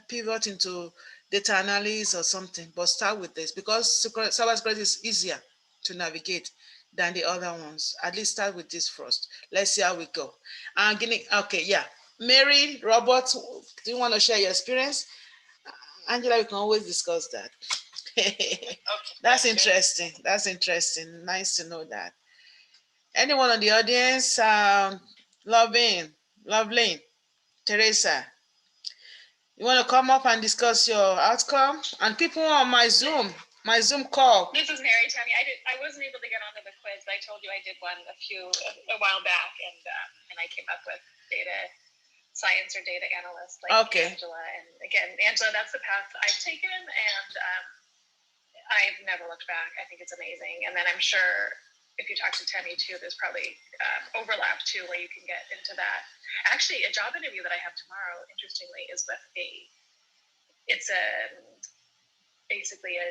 pivot into data analysis or something. But start with this, because cybersecurity is easier to navigate than the other ones. At least start with this first. Let's see how we go. Okay, yeah. Mary, Robert, do you want to share your experience? Angela, we can always discuss that. Okay, that's interesting. That's interesting. Nice to know that. Anyone on the audience? Loving, Teresa. You want to come up and discuss your outcome? And people on my Zoom call. This is Mary, Temi. I wasn't able to get onto the quiz. I told you I did one a while back, and I came up with data science or data analyst like Angela. And again, Angela, that's the path I've taken, and I've never looked back. I think it's amazing. And then I'm sure if you talk to Temi too, there's probably overlap too, where you can get into that. Actually, a job interview that I have tomorrow, interestingly, is with basically a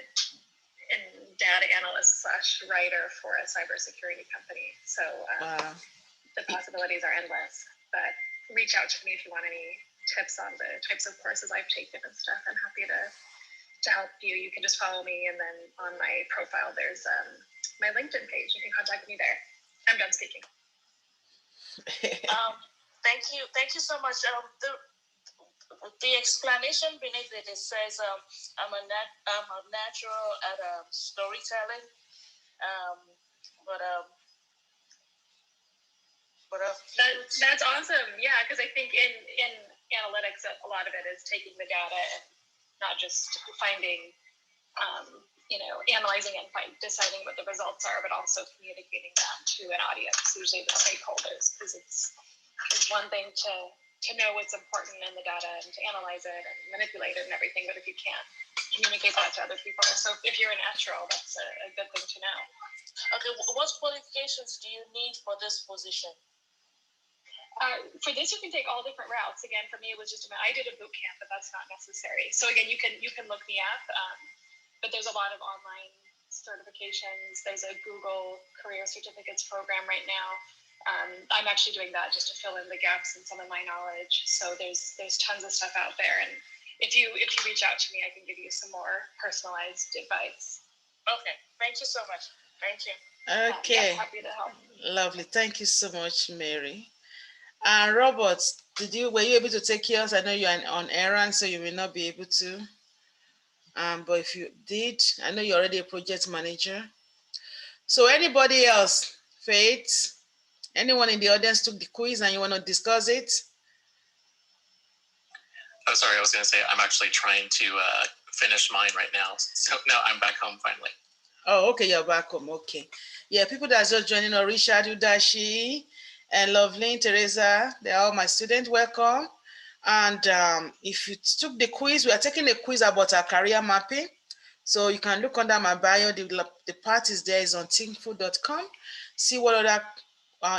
data analyst / writer for a cybersecurity company. So the possibilities are endless. But reach out to me if you want any tips on the types of courses I've taken and stuff. I'm happy to help you. You can just follow me, and then on my profile there's my LinkedIn page. You can contact me there. I'm done speaking. Thank you so much. The explanation beneath it says I'm a natural at storytelling, that's awesome. Yeah, because I think in analytics, a lot of it is taking the data and not just finding, analyzing and deciding what the results are, but also communicating that to an audience, usually the stakeholders, because it's one thing to know what's important in the data and to analyze it and manipulate it and everything, but if you can't communicate that to other people, so if you're a natural, that's a good thing to know. Okay, what qualifications do you need for this position? For this, you can take all different routes. Again, for me, it was just I did a boot camp, but that's not necessary. So again, you can look me up, but there's a lot of online certifications. There's a Google Career Certificates program right now. I'm actually doing that just to fill in the gaps in some of my knowledge. So there's tons of stuff out there, and if you reach out to me, I can give you some more personalized advice. Okay, thank you so much. Thank you. Okay, happy to help. Lovely. Thank you so much, Mary. Robert, were you able to take yours? I know you're on errand, so you may not be able to. But if you did, I know you're already a project manager. So anybody else, Faith? Anyone in the audience took the quiz and you want to discuss it? Oh, sorry, I was going to say I'm actually trying to finish mine right now. So no, I'm back home finally. Oh, okay, you're back home. Okay. Yeah, people that are just joining us, Richard, Udashi, and Loveline, Teresa, they're all my students. Welcome. And if you took the quiz, we are taking a quiz about our career mapping. So you can look under my bio. The part is there, is on thinkful.com. See what other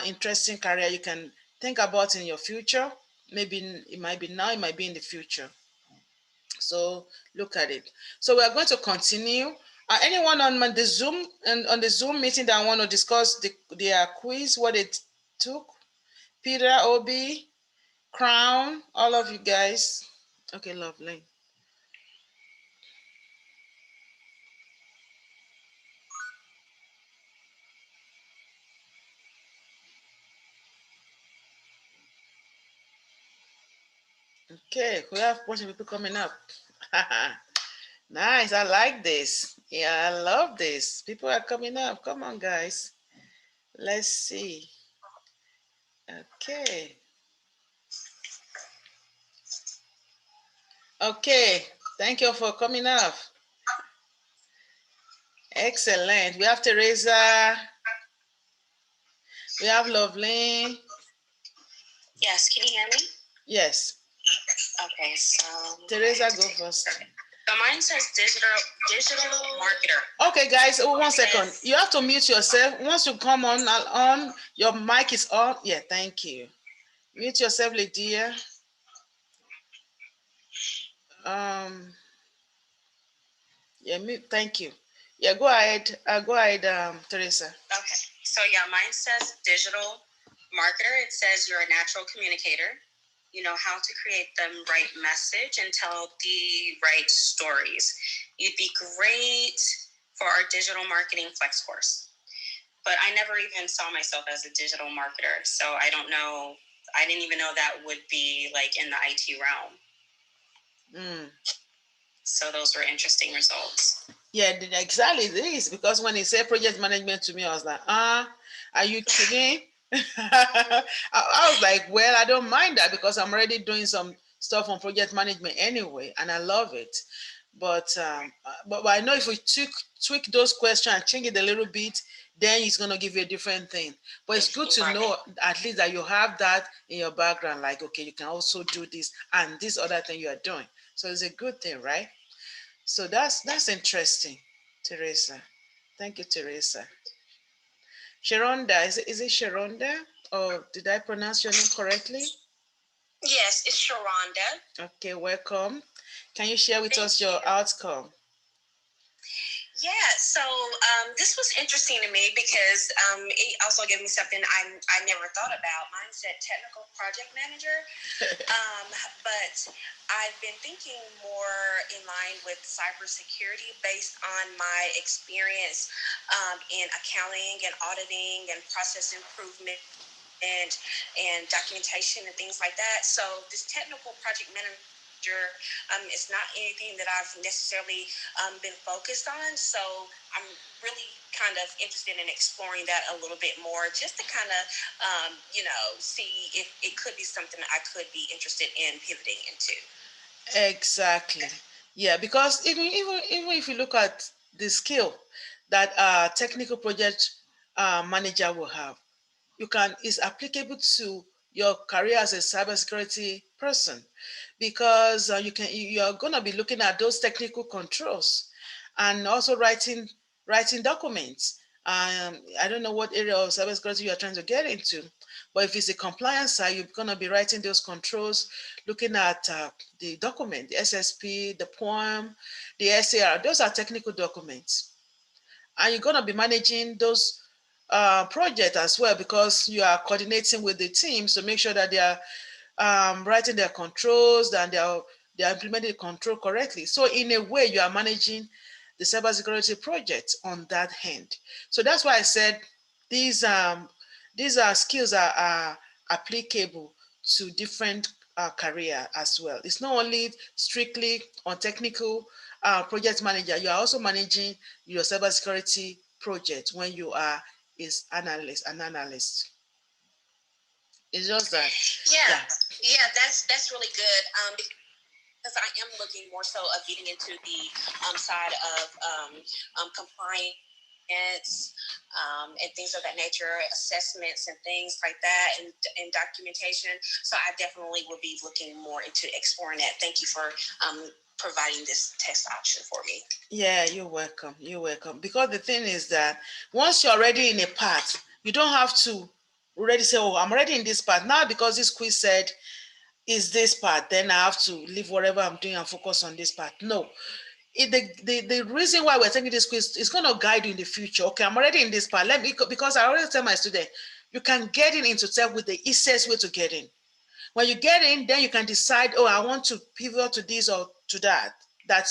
interesting career you can think about in your future. Maybe it might be now, it might be in the future. So look at it. So we are going to continue. Anyone on the Zoom and on the Zoom meeting that want to discuss their quiz, what it took? Peter, Obi, Crown, all of you guys. Okay, lovely. Okay, we have a bunch of people coming up. Nice, I like this. Yeah, I love this. People are coming up. Come on, guys. Let's see. Okay. Okay, thank you for coming up. Excellent. We have Teresa. We have Lovely. Yes, can you hear me? Yes. Okay, so Teresa, go first. So mine says digital marketer. Okay, guys, 1 second. You have to mute yourself. Once you come on, your mic is on. Yeah, thank you. Mute yourself, Lydia. Yeah, thank you. Yeah, go ahead. Teresa. Okay, so yeah, mine says digital marketer. It says you're a natural communicator. You know how to create the right message and tell the right stories. You'd be great for our digital marketing flex course. But I never even saw myself as a digital marketer. So I don't know. I didn't even know that would be like in the IT realm. So those were interesting results. Yeah, exactly this. Because when he said project management to me, I was like, are you kidding? I was like, well, I don't mind that because I'm already doing some stuff on project management anyway, and I love it. But I know if we tweak those questions and change it a little bit, then it's gonna give you a different thing. But it's good to know at least that you have that in your background. Like, okay, you can also do this and this other thing you are doing. So it's a good thing, right? So that's interesting, Teresa. Thank you, Teresa. Sharonda, is it Sharonda? Or did I pronounce your name correctly? Yes, it's Sharonda. Okay, welcome. Can you share with us your outcome? Yeah, so this was interesting to me because it also gave me something I never thought about. Mine said technical project manager, but I've been thinking more in line with cybersecurity based on my experience in accounting and auditing and process improvement and documentation and things like that. So this technical project manager, it's not anything that I've necessarily been focused on. So I'm really kind of interested in exploring that a little bit more, just to kind of, see if it could be something I could be interested in pivoting into. Exactly. Yeah, because even if you look at the skill that a technical project manager will have, is applicable to your career as a cybersecurity person, because you're going to be looking at those technical controls and also writing documents. I don't know what area of cybersecurity you are trying to get into, but if it's a compliance side, you're going to be writing those controls, looking at the document, the SSP, the POEM, the SAR. Those are technical documents, and you're going to be managing those projects as well, because you are coordinating with the teams to make sure that they are writing their controls and they are implementing the control correctly. So in a way, you are managing the cybersecurity project on that hand. So that's why I said these are skills are applicable to different career as well. It's not only strictly on technical project manager. You are also managing your cybersecurity project when you are an analyst. It's just that. Yeah, that's really good. Because I am looking more so of getting into the side of compliance and things of that nature, assessments and things like that, and documentation. So I definitely will be looking more into exploring that. Thank you for providing this test option for me. Yeah, you're welcome. You're welcome. Because the thing is that once you're already in a part, you don't have to already say, oh, I'm already in this part. Now, because this quiz said is this part, then I have to leave whatever I'm doing and focus on this part. No. The reason why we're taking this quiz is going to guide you in the future. Okay, I'm already in this part. Because I always tell my students, you can get into tech with the easiest way to get in. When you get in, then you can decide, oh, I want to pivot to this or to that. That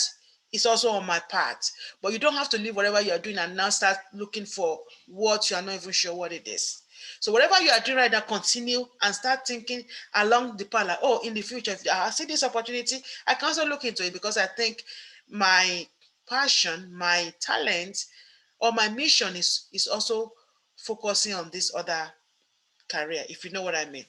is also on my part. But you don't have to leave whatever you're doing and now start looking for what you are not even sure what it is. So whatever you are doing right now, continue and start thinking along the path, like, oh, in the future, if I see this opportunity, I can also look into it, because I think my passion, my talent, or my mission is also focusing on this other career, if you know what I mean.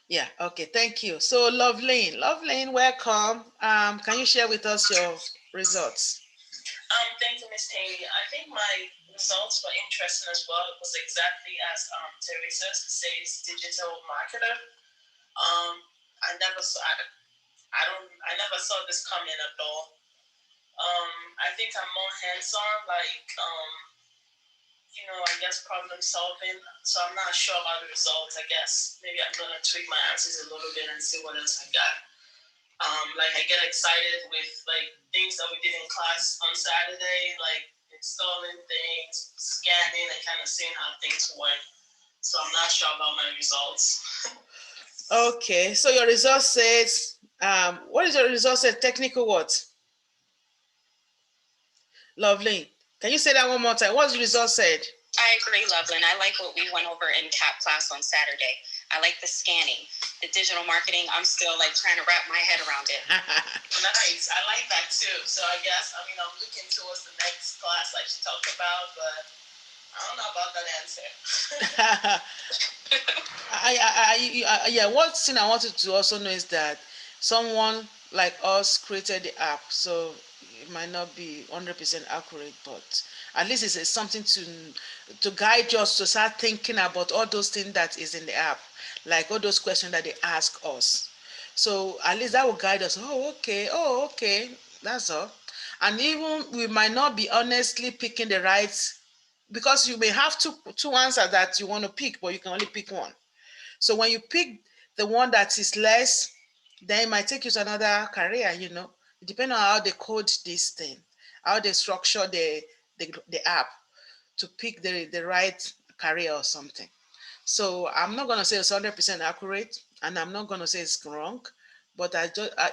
Yeah, okay, thank you. So Loveline, welcome. Can you share with us your results? Thank you, Miss Temi. I think my results were interesting as well. It was exactly as Teresa says, digital marketer. I never saw this coming at all. I think I'm more hands-on, like I guess problem solving. So I'm not sure about the results. I guess maybe I'm gonna tweak my answers a little bit and see what else I got. Like I get excited with like things that we did in class on Saturday, like installing things, scanning, and kind of seeing how things went. So I'm not sure about my results. Okay, so your result says, what is your result say? Technical what? Lovely. Can you say that one more time? What's the result said? I agree, Loveland. I like what we went over in CAP class on Saturday. I like the scanning. The digital marketing, I'm still like trying to wrap my head around it. Nice. I like that too. So I guess, I'm looking towards the next class like she talked about, but don't know about that answer. Yeah, one thing I wanted to also know is that someone like us created the app, so it might not be 100% accurate, but at least it's something to guide us to start thinking about all those things that is in the app, like all those questions that they ask us. So at least that will guide us. Oh, okay, that's all. And even we might not be honestly picking the right, because you may have two answers that you want to pick, but you can only pick one. So when you pick the one that is less, then it might take you to another career. Depending on how they code this thing, how they structure the app to pick the right career or something. So I'm not going to say it's 100% accurate, and I'm not going to say it's wrong, but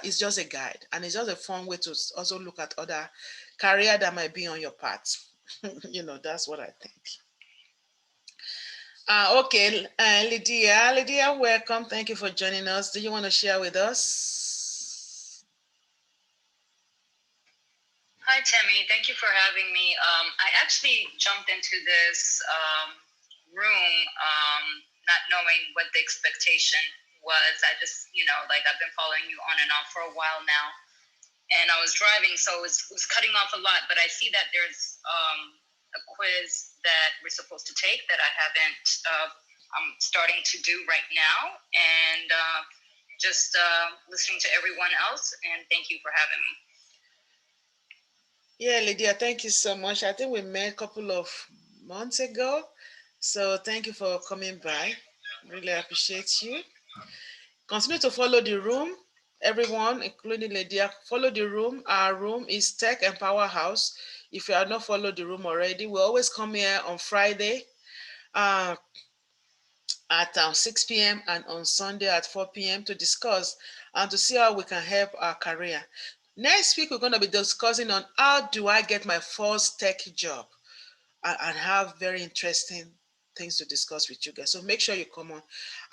it's just a guide, and it's just a fun way to also look at other career that might be on your path. That's what I think. Okay, Lydia, welcome. Thank you for joining us. Do you want to share with us? Hi, Temi. Thank you for having me. I actually jumped into this room not knowing what the expectation was. I just, like I've been following you on and off for a while now. And I was driving, so it was cutting off a lot. But I see that there's a quiz that we're supposed to take that I haven't, I'm starting to do right now. And just listening to everyone else. And thank you for having me. Yeah, Lydia, thank you so much. I think we met a couple of months ago. So thank you for coming by. Really appreciate you. Continue to follow the room. Everyone, including Lydia, follow the room. Our room is Tech and Power House. If you have not followed the room already, we always come here on Friday at 6 p.m. and on Sunday at 4 p.m. to discuss and to see how we can help our career. Next week, we're going to be discussing on how do I get my first tech job, and have very interesting things to discuss with you guys. So make sure you come on.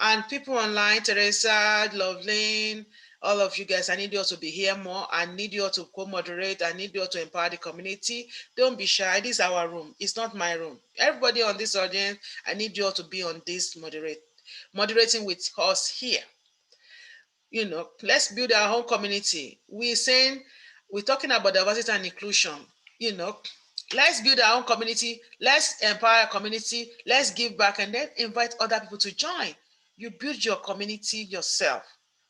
And people online, Teresa, Loveline, all of you guys, I need you all to be here more. I need you all to co-moderate. I need you all to empower the community. Don't be shy. This is our room. It's not my room. Everybody on this audience, I need you all to be on this moderating with us here. Let's build our own community. We're talking about diversity and inclusion. Let's build our own community. Let's empower our community. Let's give back, and then invite other people to join. You build your community yourself.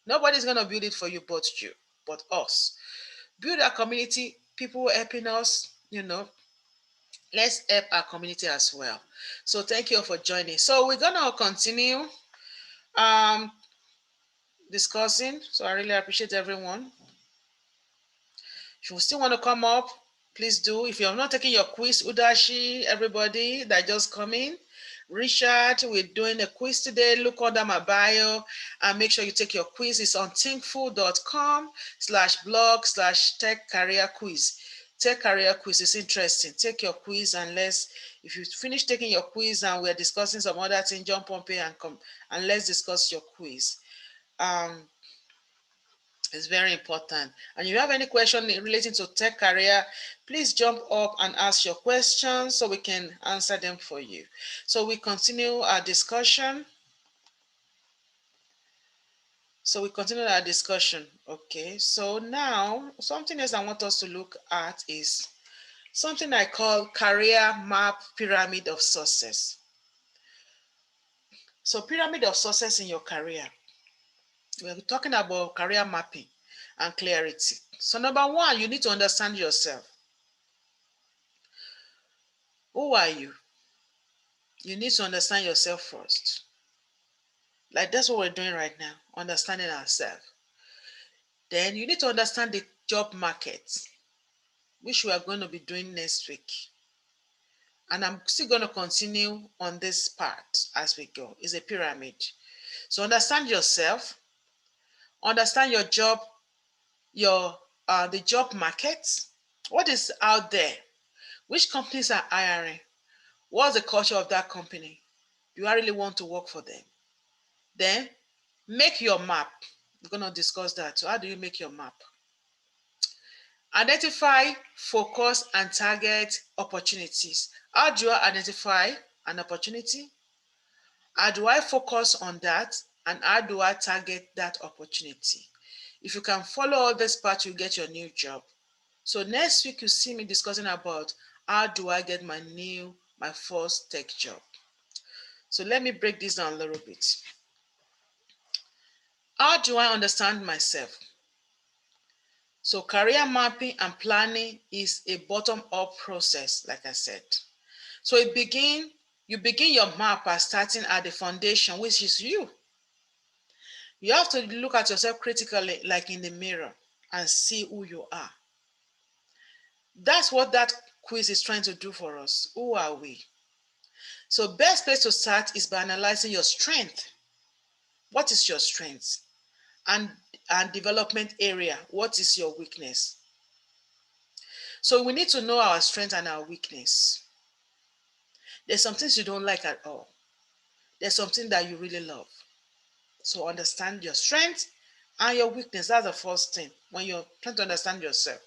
Nobody's going to build it for you but us. Build our community, people helping us, let's help our community as well. So thank you all for joining. So we're going to continue discussing. So I really appreciate everyone. If you still want to come up, please do. If you're not taking your quiz, Udashi, everybody that just come in, Richard, we're doing a quiz today. Look under my bio and make sure you take your quiz. It's on thinkful.com/blog/tech career quiz. Tech career quiz is interesting. Take your quiz, and if you finish taking your quiz and we're discussing some other thing, jump on pay and come and let's discuss your quiz. It's very important. And if you have any question relating to tech career, please jump up and ask your questions so we can answer them for you. So we continue our discussion. Okay, so now something else I want us to look at is something I call career map pyramid of success. So pyramid of success in your career. We're talking about career mapping and clarity. So number one, you need to understand yourself. Who are you? You need to understand yourself first. Like that's what we're doing right now, understanding ourselves. Then you need to understand the job market, which we are going to be doing next week. And I'm still going to continue on this part as we go. It's a pyramid. So understand yourself, understand your job, the job market. What is out there? Which companies are hiring? What's the culture of that company? Do I really want to work for them? Then make your map. We're going to discuss that. So how do you make your map? Identify, focus, and target opportunities. How do I identify an opportunity? How do I focus on that? And how do I target that opportunity? If you can follow all this part, you get your new job. So next week, you see me discussing about how do I get my first tech job. So let me break this down a little bit. How do I understand myself? So career mapping and planning is a bottom-up process, like I said. So you begin your map by starting at the foundation, which is you. You have to look at yourself critically, like in the mirror, and see who you are. That's what that quiz is trying to do for us. Who are we? So best place to start is by analyzing your strength. What is your strength? And development area. What is your weakness? So we need to know our strength and our weakness. There's some things you don't like at all. There's something that you really love. So understand your strength and your weakness. That's the first thing when you're trying to understand yourself.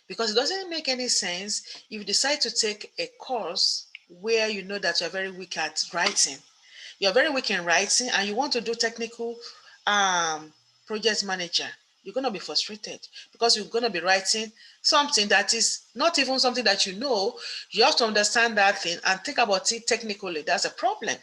Because it doesn't make any sense if you decide to take a course where you know that you're very weak at writing. You're very weak in writing and you want to do technical project manager. You're going to be frustrated because you're going to be writing something that is not even something that you know. You have to understand that thing and think about it technically. That's a problem.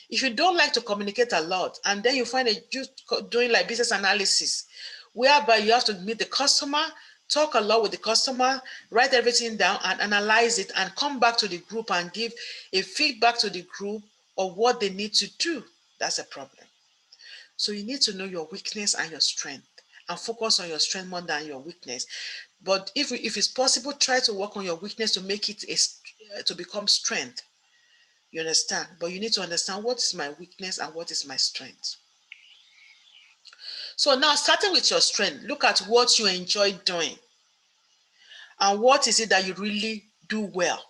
If you don't like to communicate a lot and then you find it just doing like business analysis, whereby you have to meet the customer, talk a lot with the customer, write everything down and analyze it and come back to the group and give a feedback to the group of what they need to do, that's a problem. So you need to know your weakness and your strength and focus on your strength more than your weakness. But if it's possible, try to work on your weakness to make it to become strength. You understand? But you need to understand what is my weakness and what is my strength. So now, starting with your strength, look at what you enjoy doing and what is it that you really do well,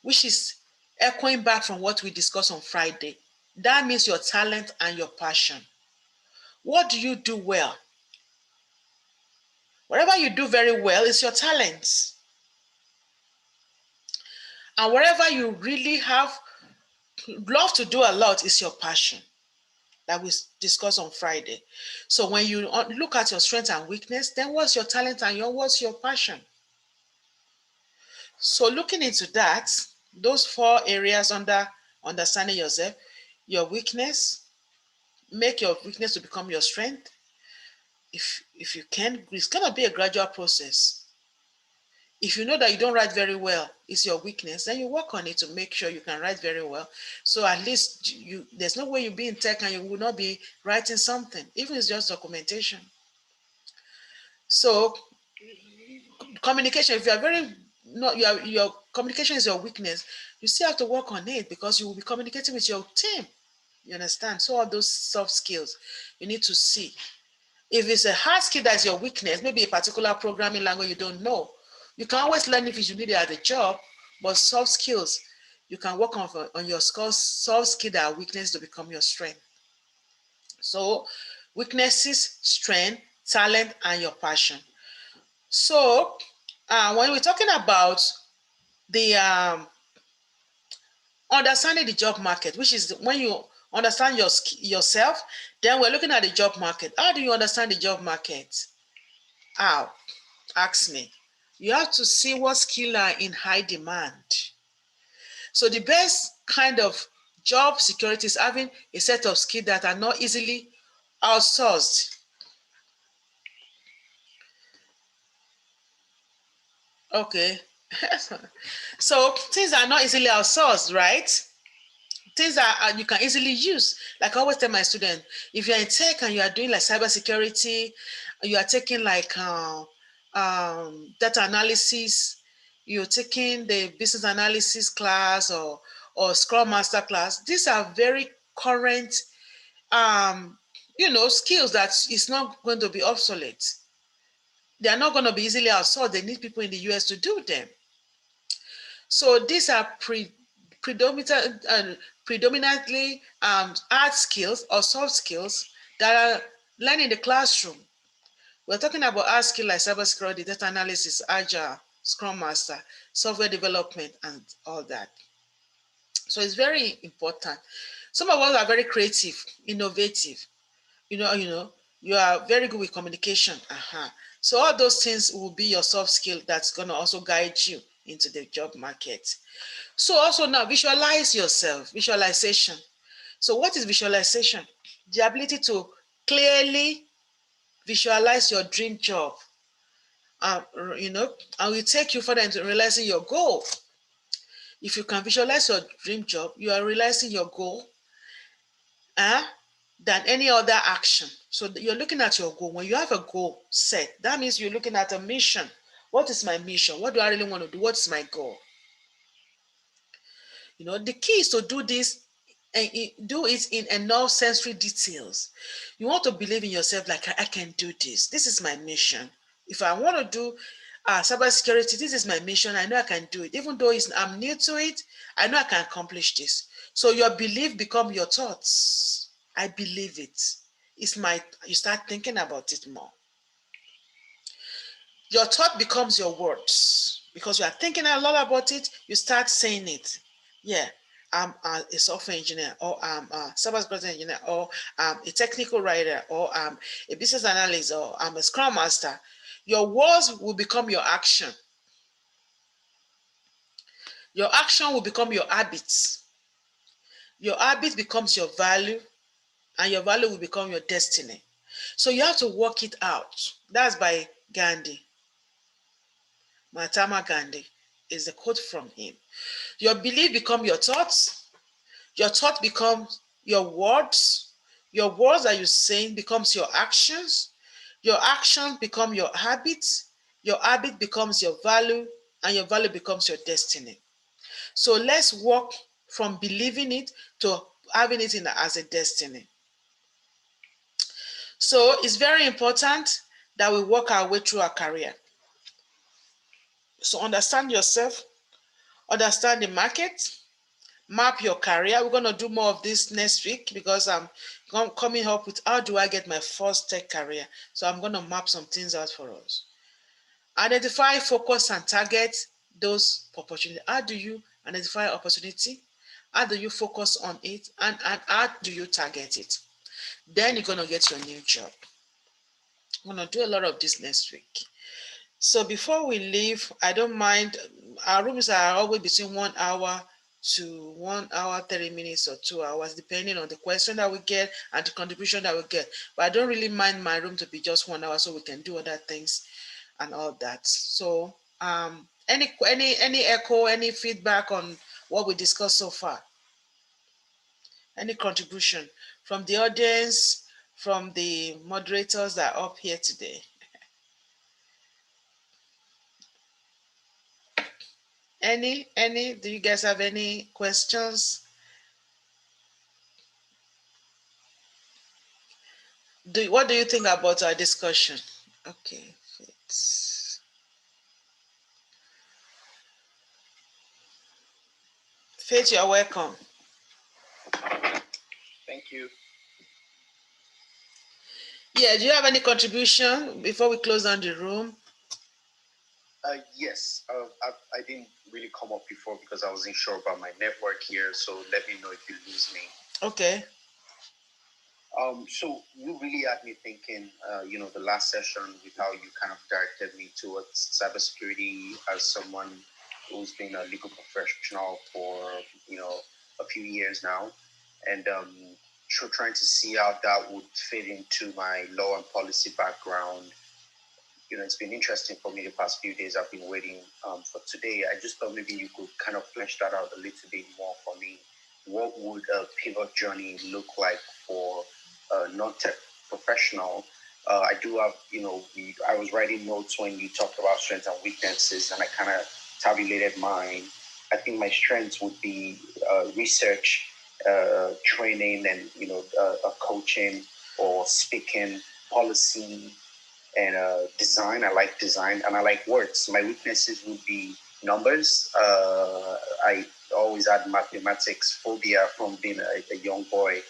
which is echoing back from what we discussed on Friday. That means your talent and your passion. What do you do well? Whatever you do very well is your talent. And whatever you really love to do a lot is your passion that we discussed on Friday. So when you look at your strength and weakness, then what's your talent and what's your passion? So looking into that, those 4 areas under understanding yourself, your weakness, make your weakness to become your strength. If you can, it's going to be a gradual process. If you know that you don't write very well, it's your weakness, then you work on it to make sure you can write very well. So at least there's no way you'll be in tech and you will not be writing something, even if it's just documentation. So communication, if you are your communication is your weakness, you still have to work on it because you will be communicating with your team. You understand? So all those soft skills you need to see. If it's a hard skill that's your weakness, maybe a particular programming language you don't know, you can always learn if you need it at the job, but soft skills, you can work on your soft skill that are weakness to become your strength. So weaknesses, strength, talent, and your passion. So when we're talking about the understanding the job market, which is when you understand yourself, then we're looking at the job market. How do you understand the job market? How? Ask me. You have to see what skills are in high demand. So the best kind of job security is having a set of skills that are not easily outsourced. Okay. So things are not easily outsourced, right? Things that you can easily use. Like I always tell my students, if you're in tech and you are doing like cybersecurity, you are taking like data analysis, you're taking the business analysis class or Scrum Master class. These are very current, skills that is not going to be obsolete. They are not going to be easily outsourced. They need people in the US to do them. So these are predominantly hard skills or soft skills that are learned in the classroom. We're talking about hard skill like cybersecurity, data analysis, agile, scrum master, software development, and all that. So it's very important. Some of us are very creative, innovative. You are very good with communication. So all those things will be your soft skill that's going to also guide you into the job market. So also now visualize yourself, visualization. So what is visualization? The ability to clearly visualize your dream job. And will take you further into realizing your goal. If you can visualize your dream job, you are realizing your goal than any other action. So you're looking at your goal. When you have a goal set, that means you're looking at a mission. What is my mission? What do I really want to do? What's my goal? The key is to do this and do it in enough sensory details. You want to believe in yourself, like I can do this. This is my mission. If I want to do cybersecurity, this is my mission. I know I can do it. Even though I'm new to it, I know I can accomplish this. So your belief becomes your thoughts. I believe it. You start thinking about it more. Your thought becomes your words because you are thinking a lot about it. You start saying it. Yeah, I'm a software engineer, or I'm a cybersecurity engineer, or I'm a technical writer, or I'm a business analyst, or I'm a scrum master. Your words will become your action. Your action will become your habits. Your habit becomes your value, and your value will become your destiny. So you have to work it out. That's by Gandhi. Mahatma Gandhi is a quote from him. Your belief become your thoughts. Your thought becomes your words. Your words that you're saying becomes your actions. Your action become your habits. Your habit becomes your value, and your value becomes your destiny. So let's work from believing it to having it as a destiny. So it's very important that we work our way through our career. So understand yourself, understand the market, map your career. We're going to do more of this next week because I'm coming up with how do I get my first tech career. So I'm going to map some things out for us. Identify, focus, and target those opportunities. How do you identify opportunity? How do you focus on it? And how do you target it? Then you're going to get your new job. I'm going to do a lot of this next week. So before we leave, I don't mind. Our rooms are always between 1 hour to 1 hour, 30 minutes or 2 hours, depending on the question that we get and the contribution that we get. But I don't really mind my room to be just 1 hour so we can do other things and all that. So any echo, any feedback on what we discussed so far? Any contribution from the audience, from the moderators that are up here today? Any? Do you guys have any questions? What do you think about our discussion? Okay, Faith, you're welcome. Thank you. Yeah, do you have any contribution before we close down the room? Yes, I didn't really come up before because I wasn't sure about my network here, so let me know if you lose me. Okay. So you really had me thinking, the last session with how you kind of directed me towards cybersecurity as someone who's been a legal professional for, a few years now, and trying to see how that would fit into my law and policy background. It's been interesting for me the past few days. I've been waiting for today. I just thought maybe you could kind of flesh that out a little bit more for me. What would a pivot journey look like for a non-tech professional? I do have, I was writing notes when you talked about strengths and weaknesses, and I kind of tabulated mine. I think my strengths would be research, training, and, coaching or speaking, policy, and design. I like design, and I like words. My weaknesses would be numbers. I always had mathematics phobia from being a young boy.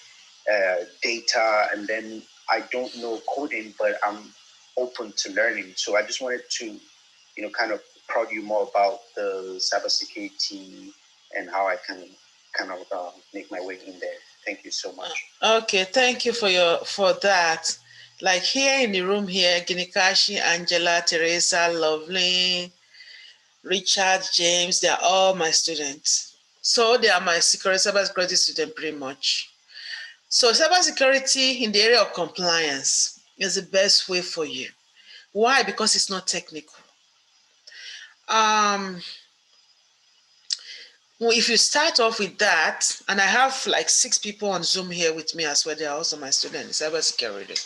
Data, and then I don't know coding, but I'm open to learning. So I just wanted to, kind of prod you more about the cybersecurity and how I can kind of make my way in there. Thank you so much. Okay, thank you for that. Like here in the room here, Ginikashi, Angela, Teresa, Lovely, Richard, James, they are all my students. So they are my cybersecurity student pretty much. So cybersecurity in the area of compliance is the best way for you. Why? Because it's not technical. Well, if you start off with that, and I have like 6 people on Zoom here with me as well, they are also my students in cybersecurity.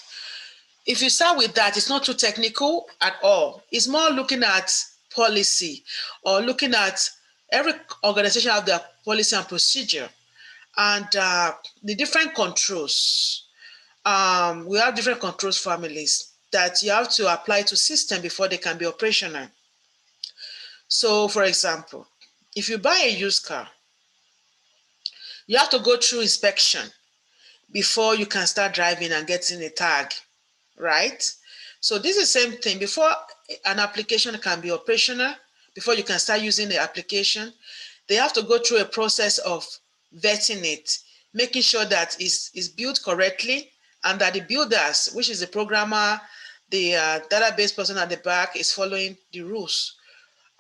If you start with that, it's not too technical at all. It's more looking at policy or looking at every organization have their policy and procedure and the different controls. We have different controls families that you have to apply to system before they can be operational. So, for example, if you buy a used car, you have to go through inspection before you can start driving and getting a tag, right? So this is the same thing. Before an application can be operational, before you can start using the application, they have to go through a process of vetting it, making sure that it's built correctly and that the builders, which is the programmer, the database person at the back, is following the rules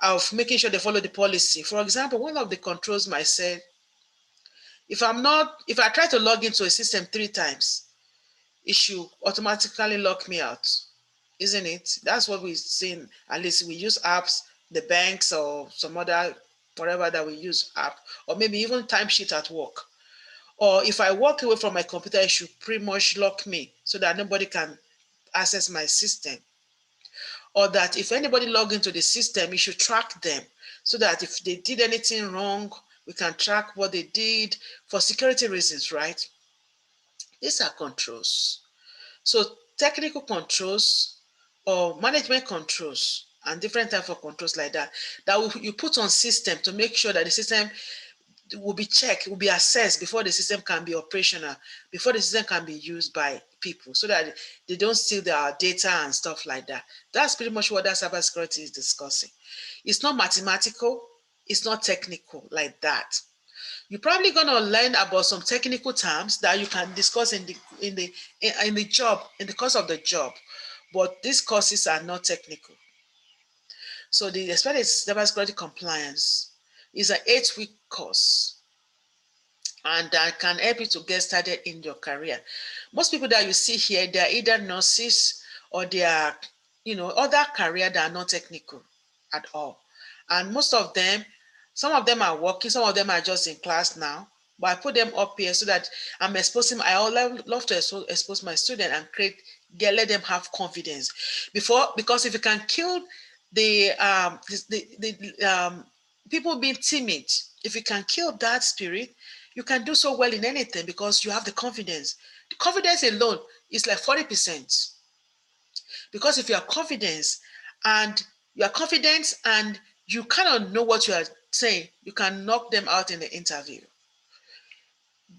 of making sure they follow the policy. For example, one of the controls might say, if I try to log into a system 3 times, it should automatically lock me out, isn't it? That's what we've seen. At least we use apps, the banks or some other, whatever that we use app, or maybe even timesheet at work. Or if I walk away from my computer, it should pretty much lock me so that nobody can access my system. Or that if anybody log into the system, it should track them so that if they did anything wrong, we can track what they did for security reasons, right? These are controls. So technical controls or management controls and different types of controls like that, you put on system to make sure that the system will be checked, will be assessed before the system can be operational, before the system can be used by people so that they don't steal their data and stuff like that. That's pretty much what that cybersecurity is discussing. It's not mathematical, it's not technical like that. You're probably going to learn about some technical terms that you can discuss in the job, in the course of the job, but these courses are not technical. So the especially cybersecurity compliance is an 8-week course, and that can help you to get started in your career. Most people that you see here, they are either nurses or they are, other career that are not technical at all. And most of them, some of them are working, some of them are just in class now. But I put them up here so that I'm exposing. I love to expose my student and let them have confidence. Because if you can kill the people being timid, if you can kill that spirit, you can do so well in anything because you have the confidence. The confidence alone is like 40%. Because if you are confident and you cannot know what you are saying, you can knock them out in the interview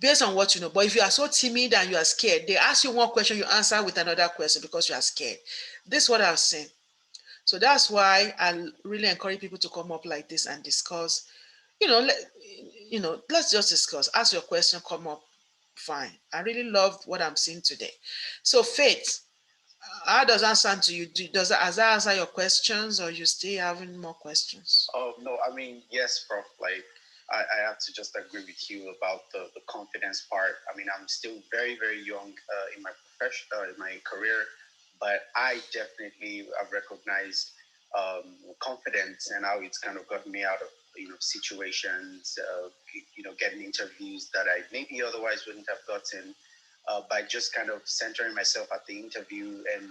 based on what you know. But if you are so timid and you are scared, they ask you one question, you answer with another question because you are scared. This is what I've seen. So that's why I really encourage people to come up like this and discuss. Let's just discuss. Ask your question, come up. Fine. I really love what I'm seeing today. So Faith, how does that sound to you? Does that answer your questions, or you still having more questions? Oh no, I mean yes, Prof. Like I have to just agree with you about the confidence part. I mean, I'm still very, very young in my profession, in my career, but I definitely have recognized confidence and how it's kind of got me out of situations, getting interviews that I maybe otherwise wouldn't have gotten by just kind of centering myself at the interview and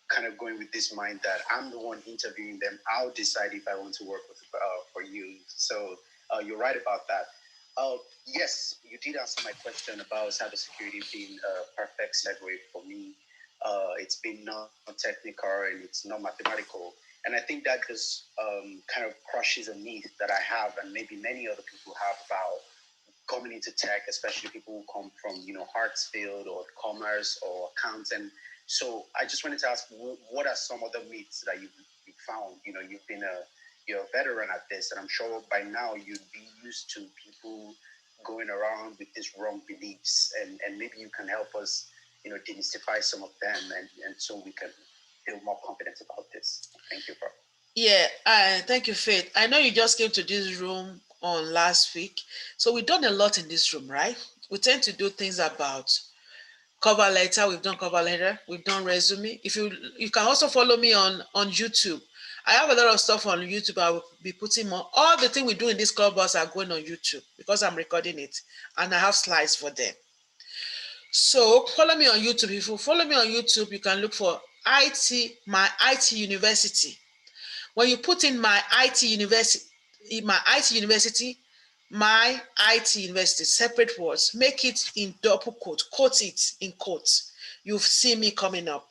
kind of going with this mind that I'm the one interviewing them. I'll decide if I want to work with for you. So you're right about that. Yes, you did answer my question about cybersecurity being a perfect segue for me. It's been non-technical and it's not mathematical. And I think that just kind of crushes a myth that I have and maybe many other people have about coming into tech, especially people who come from, arts field or commerce or accounting. So I just wanted to ask, what are some other myths that you've found? You know, you're a veteran at this, and I'm sure by now you'd be used to people going around with these wrong beliefs, and maybe you can help us, you know, demystify some of them, and so we can feel more confident about this. Thank you, Prof. Yeah, thank you, Faith. I know you just came to this room on last week. So we've done a lot in this room, right? We tend to do things about cover letter. We've done cover letter. We've done resume. If you can also follow me on YouTube. I have a lot of stuff on YouTube. I will be putting more. All the things we do in this Clubhouse are going on YouTube because I'm recording it and I have slides for them. So follow me on YouTube. If you follow me on YouTube, you can look for my IT University. When you put in my IT University, separate words, make it in double quote it in quotes. You'll see me coming up.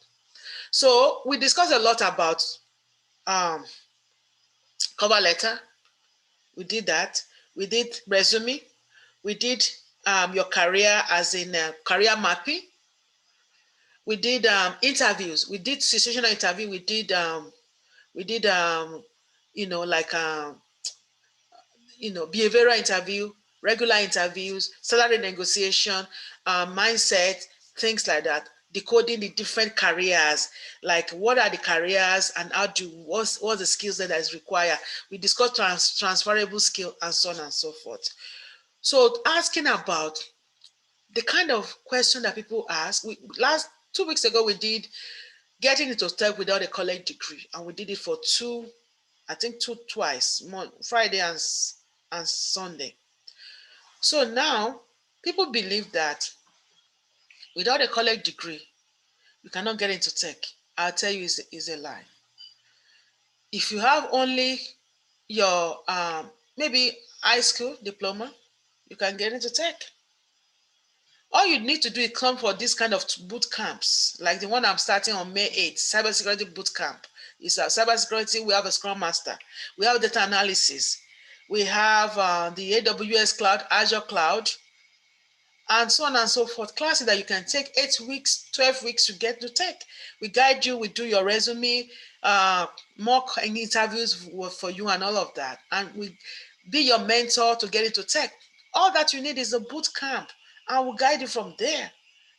So we discussed a lot about cover letter. We did that. We did resume. We did your career as in career mapping. We did interviews. We did situational interview. We did behavioral interview, regular interviews, salary negotiation, mindset, things like that. Decoding the different careers, like what are the careers and what's the skills that is required. We discussed transferable skill and so on and so forth. So asking about the kind of question that people ask. Last 2 weeks ago, we did getting into tech without a college degree, and we did it for twice, Friday and Sunday. So now people believe that without a college degree, you cannot get into tech. I'll tell you, is a lie. If you have only your maybe high school diploma, you can get into tech. All you need to do is come for this kind of boot camps, like the one I'm starting on May 8th, cybersecurity boot camp. It's a cybersecurity. We have a Scrum Master. We have data analysis. We have the AWS Cloud, Azure Cloud, and so on and so forth. Classes that you can take 8 weeks, 12 weeks to get to tech. We guide you. We do your resume, mock interviews for you, and all of that. And we be your mentor to get into tech. All that you need is a boot camp, and we'll guide you from there.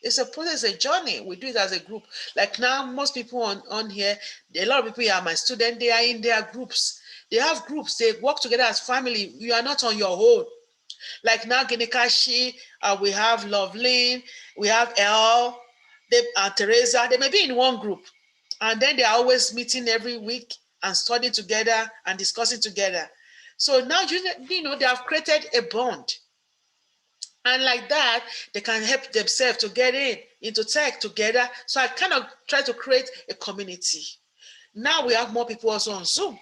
It's a process, a journey. We do it as a group. Like now, most people on here, a lot of people here are my students. They are in their groups. They have groups. They work together as family. You are not on your own. Like now, Ginikashi, we have Loveline, we have Elle, Teresa. They may be in one group, and then they are always meeting every week and studying together and discussing together. So now they have created a bond, and like that, they can help themselves to get into tech together. So I kind of try to create a community. Now we have more people also on Zoom.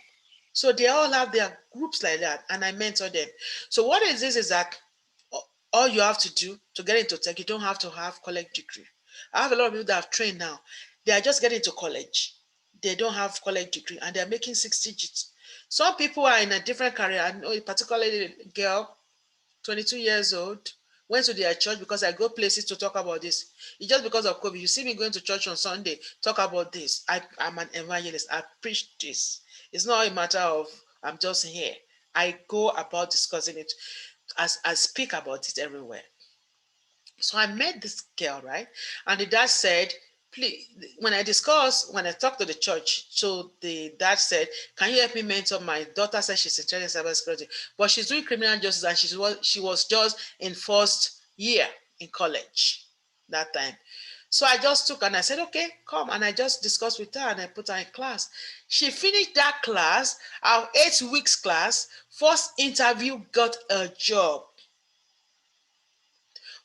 So they all have their groups like that, and I mentor them. So what is this is that all you have to do to get into tech, you don't have to have college degree. I have a lot of people that have trained now. They are just getting into college. They don't have college degree, and they're making 6 digits. Some people are in a different career. I know particularly a girl, 22 years old, went to their church because I go places to talk about this. It's just because of COVID. You see me going to church on Sunday, talk about this. I'm an evangelist. I preach this. It's not a matter of I'm just here. I go about discussing it as I speak about it everywhere. So I met this girl, right? And the dad said, please, when I talked to the church, so the dad said, can you help me mentor my daughter? Said she's interested in cybersecurity, but she's doing criminal justice and she was just in first year in college that time. So I just took and I said, okay, come. And I just discussed with her and I put her in class. She finished that class, our 8 weeks class, first interview, got a job.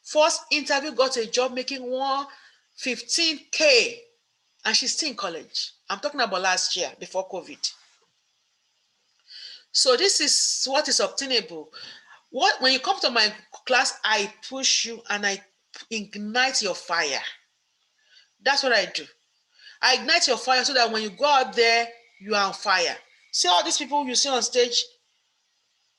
First interview, got a job making 115K, and she's still in college. I'm talking about last year before COVID. So this is what is obtainable. When you come to my class, I push you and I ignite your fire. That's what I do. I ignite your fire so that when you go out there, you are on fire. See all these people you see on stage,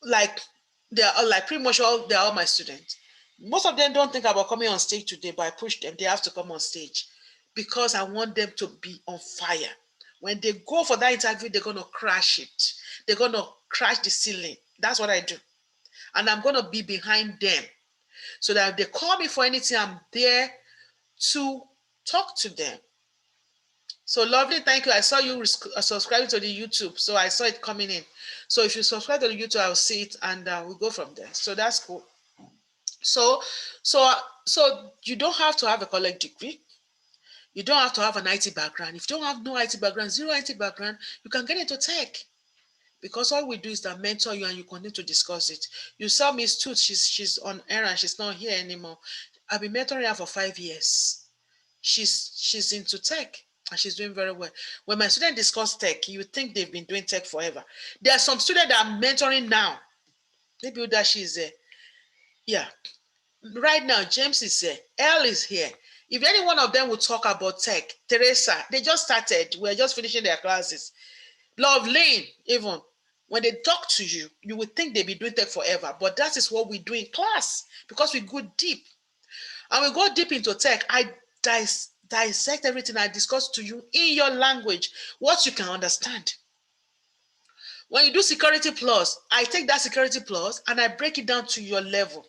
like they're all like pretty much they're all my students. Most of them don't think about coming on stage today, but I push them. They have to come on stage because I want them to be on fire. When they go for that interview, they're going to crash it. They're going to crash the ceiling. That's what I do. And I'm going to be behind them so that if they call me for anything, I'm there to talk to them. So lovely, thank you. I saw you subscribing to the YouTube, so I saw it coming in. So if you subscribe to the YouTube, I'll see it, and we'll go from there. So that's cool. So you don't have to have a college degree. You don't have to have an IT background. If you don't have no IT background, zero IT background, you can get into tech. Because all we do is that mentor you and you continue to discuss it. You saw Miss Tooth, she's on errand, she's not here anymore. I've been mentoring her for 5 years. She's into tech and she's doing very well. When my students discuss tech, you would think they've been doing tech forever. There are some students that I'm mentoring now. Maybe that she's there. Yeah. Right now, James is here. Elle is here. If any one of them would talk about tech, Teresa, they just started. We're just finishing their classes. Love Lane, even when they talk to you, you would think they've been doing tech forever. But that is what we do in class because we go deep. And we go deep into tech. I dissect everything I discuss to you in your language, what you can understand. When you do security plus, I take that security plus and I break it down to your level.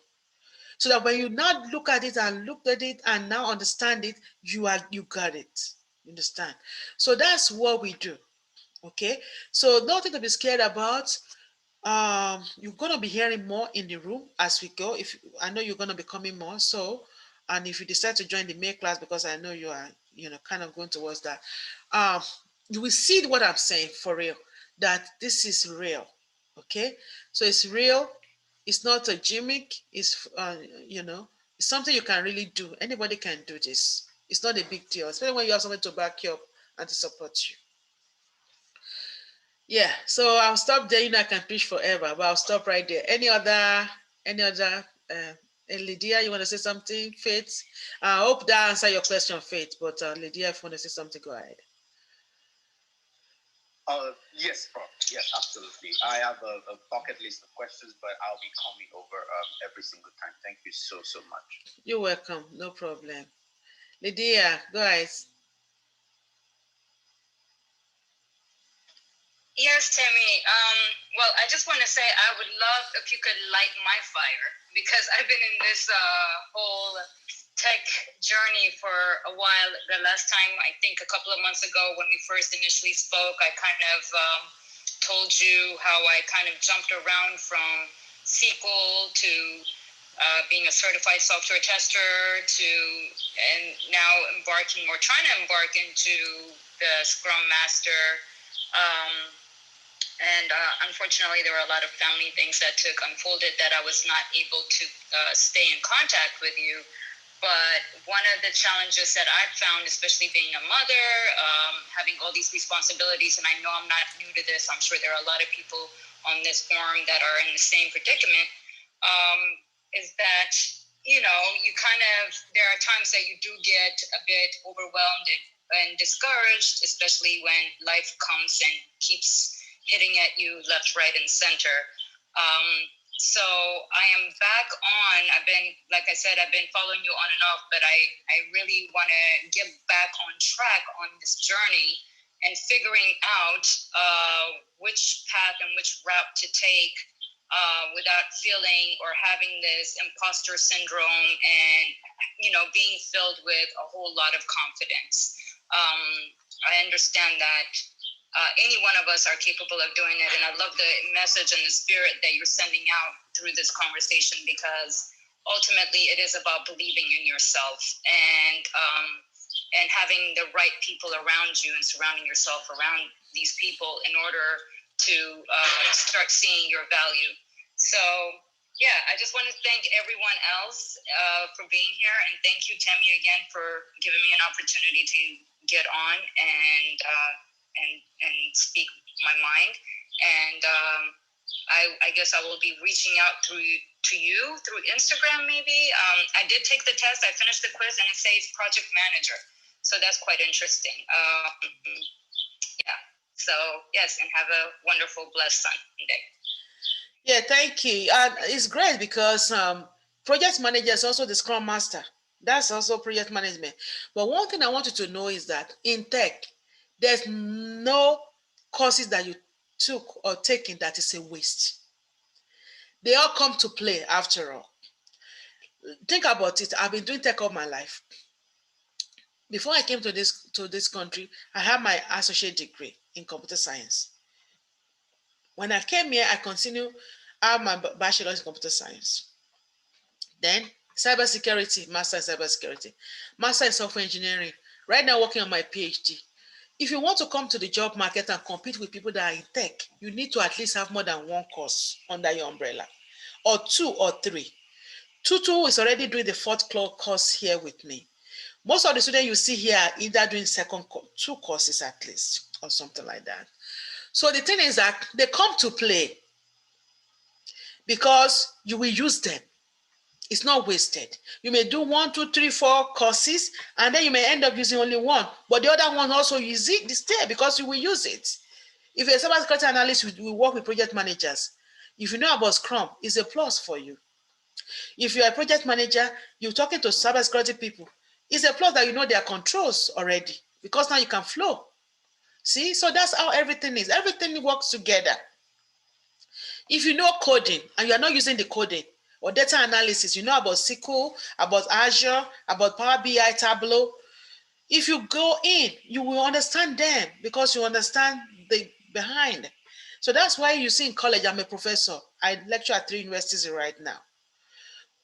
So that when you now look at it and now understand it, you got it. You understand? So that's what we do. Okay. So nothing to be scared about. You're gonna be hearing more in the room as we go. If I know you're gonna be coming more, so and if you decide to join the May class, because I know you are, kind of going towards that, you will see what I'm saying for real. That this is real. Okay, so it's real. It's not a gimmick. It's it's something you can really do. Anybody can do this. It's not a big deal, especially when you have somebody to back you up and to support you. Yeah, so I'll stop there. I can preach forever, but I'll stop right there. Any other Lydia, you want to say something? Faith? I hope that answer your question, Faith. But Lydia, if you want to say something, go ahead. Yes, Prof. Yes, absolutely. I have a bucket list of questions, but I'll be coming over every single time. Thank you so much. You're welcome. No problem. Lydia, go ahead. Yes, Temi. Well, I just want to say I would love if you could light my fire because I've been in this whole tech journey for a while. The last time, I think a couple of months ago when we first initially spoke, I kind of told you how I kind of jumped around from SQL to being a certified software tester and now trying to embark into the Scrum Master. Unfortunately, there were a lot of family things that unfolded that I was not able to stay in contact with you. But one of the challenges that I've found, especially being a mother, having all these responsibilities, and I know I'm not new to this, I'm sure there are a lot of people on this forum that are in the same predicament, is that, there are times that you do get a bit overwhelmed and discouraged, especially when life comes and keeps hitting at you left, right, and center. So I am back on. Like I said, I've been following you on and off, but I really want to get back on track on this journey and figuring out which path and which route to take without feeling or having this imposter syndrome and, being filled with a whole lot of confidence. I understand that any one of us are capable of doing it. And I love the message and the spirit that you're sending out through this conversation, because ultimately it is about believing in yourself and having the right people around you and surrounding yourself around these people in order to start seeing your value. So yeah, I just want to thank everyone else for being here. And thank you, Temi, again, for giving me an opportunity to get on and speak my mind. And I guess I will be reaching out to you through Instagram, maybe. I did take the test. I finished the quiz, and it says project manager. So that's quite interesting. Yeah. So yes, and have a wonderful, blessed Sunday. Yeah, thank you. It's great because project manager is also the Scrum Master. That's also project management. But one thing I want you to know is that in tech, there's no courses that you took or taken that is a waste. They all come to play after all. Think about it. I've been doing tech all my life. Before I came to this country, I had my associate degree in computer science. When I came here, I continued my bachelor's in computer science. Then cybersecurity, master in cybersecurity, master in software engineering. Right now, working on my PhD. If you want to come to the job market and compete with people that are in tech, you need to at least have more than one course under your umbrella, or 2 or 3. Tutu is already doing the 4th course here with me. Most of the students you see here are either doing 2 courses at least, or something like that. So the thing is that they come to play because you will use them. It's not wasted. You may do 1, 2, 3, 4 courses, and then you may end up using only one. But the other one also use it there because you will use it. If you're a cybersecurity analyst, we work with project managers. If you know about Scrum, it's a plus for you. If you're a project manager, you're talking to cybersecurity people, it's a plus that you know their controls already because now you can flow. See, so that's how everything is. Everything works together. If you know coding and you're not using the coding or data analysis, you know about SQL, about Azure, about Power BI, Tableau. If you go in, you will understand them because you understand the behind. So that's why you see in college, I'm a professor. I lecture at 3 universities right now.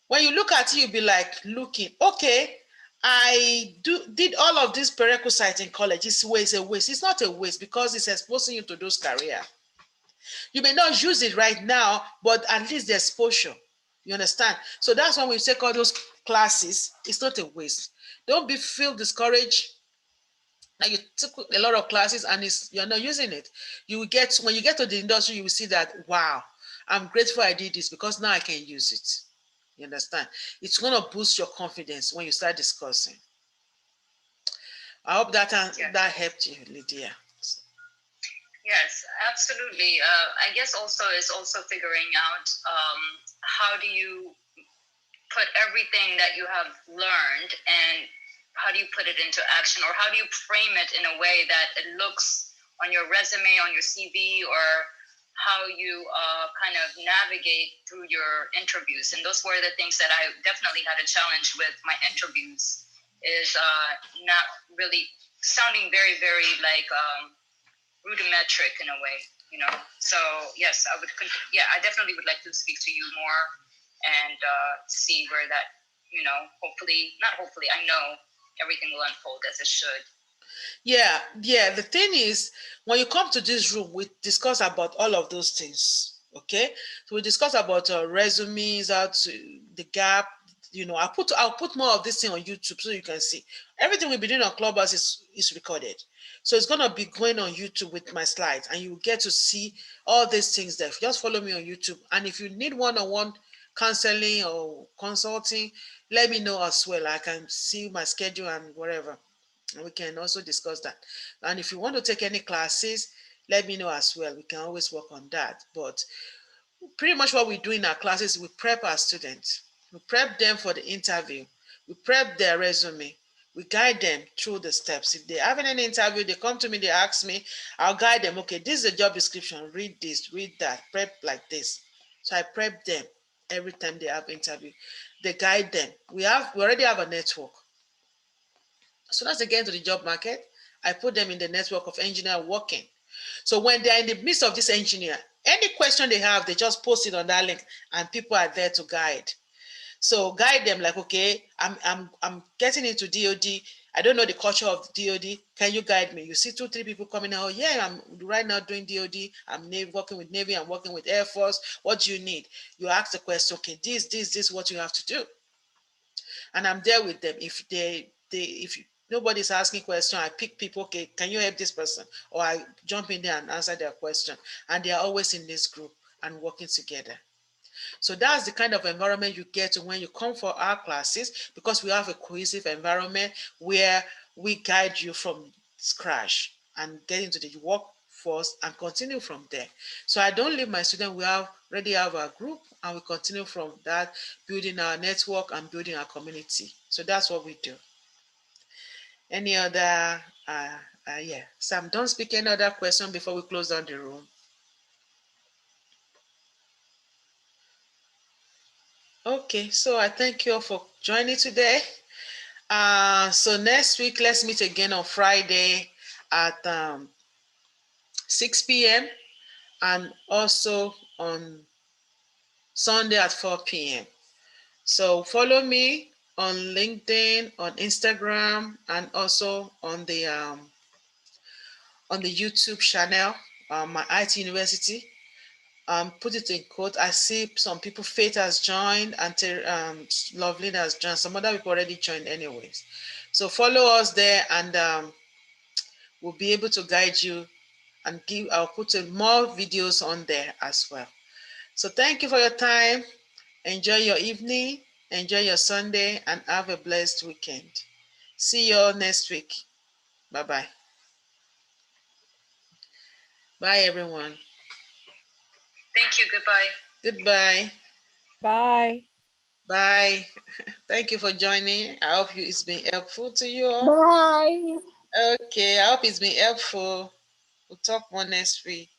When you look at it, you'll be like looking, okay, I did all of these prerequisites in college. It's a waste. It's not a waste because it's exposing you to those careers. You may not use it right now, but at least the exposure. You understand? So that's when we take all those classes. It's not a waste. Don't feel discouraged. Now you took a lot of classes and you're not using it. You will get, when you get to the industry, you will see that, wow, I'm grateful I did this because now I can use it. You understand? It's going to boost your confidence when you start discussing. I hope that that helped you, Lydia. Yes, absolutely. I guess also it's also figuring out how do you put everything that you have learned and how do you put it into action, or how do you frame it in a way that it looks on your resume, on your CV, or how you kind of navigate through your interviews. And those were the things that I definitely had a challenge with my interviews, is not really sounding very, very like rudimentary in a way, you know. So yes, I definitely would like to speak to you more and see where that, you know, I know everything will unfold as it should. Yeah. The thing is, when you come to this room, we discuss about all of those things. Okay, so we discuss about resumes, the gap. You know, I'll put more of this thing on YouTube so you can see everything we've been doing on Clubhouse is recorded. So it's gonna be going on YouTube with my slides, and you get to see all these things there. Just follow me on YouTube, and if you need one-on-one counseling or consulting, let me know as well. I can see my schedule and whatever. And we can also discuss that. And if you want to take any classes, let me know as well. We can always work on that. But pretty much what we do in our classes, we prep our students. We prep them for the interview. We prep their resume. We guide them through the steps. If they have any interview, they come to me, they ask me, I'll guide them. Okay, this is the job description. Read this, read that, prep like this. So I prep them every time they have interview. They guide them. We already have a network. As soon as they get into the job market, I put them in the network of engineers working. So when they're in the midst of this engineer, any question they have, they just post it on that link, and people are there to guide. So guide them like, okay, I'm getting into DoD. I don't know the culture of DoD. Can you guide me? You see 2-3 people coming out. Yeah, I'm right now doing DoD. I'm working with Navy. I'm working with Air Force. What do you need? You ask the question. Okay, this, what you have to do, and I'm there with them. If nobody's asking question, I pick people. Okay, can you help this person? Or I jump in there and answer their question. And they are always in this group and working together. So that's the kind of environment you get when you come for our classes, because we have a cohesive environment where we guide you from scratch and get into the first and continue from there. So I don't leave my students. We already have a group and we continue from that, building our network and building our community. So that's what we do. Any other, yeah. Sam, don't speak any other question before we close down the room. Okay, so I thank you all for joining today. So next week, let's meet again on Friday at 6 p.m. and also on Sunday at 4 p.m. So follow me on LinkedIn, on Instagram, and also on the YouTube channel, my IT University. Put it in quote. I see some people, Faith has joined, and Loveline has joined. Some other people already joined anyways. So follow us there, and we'll be able to guide you and I'll put more videos on there as well. So thank you for your time. Enjoy your evening, enjoy your Sunday, and have a blessed weekend. See you all next week. Bye-bye. Bye, everyone. Thank you. Goodbye. Goodbye. Bye. Bye. Thank you for joining. I hope it's been helpful to you all. Bye. Okay, I hope it's been helpful. We'll talk more next week.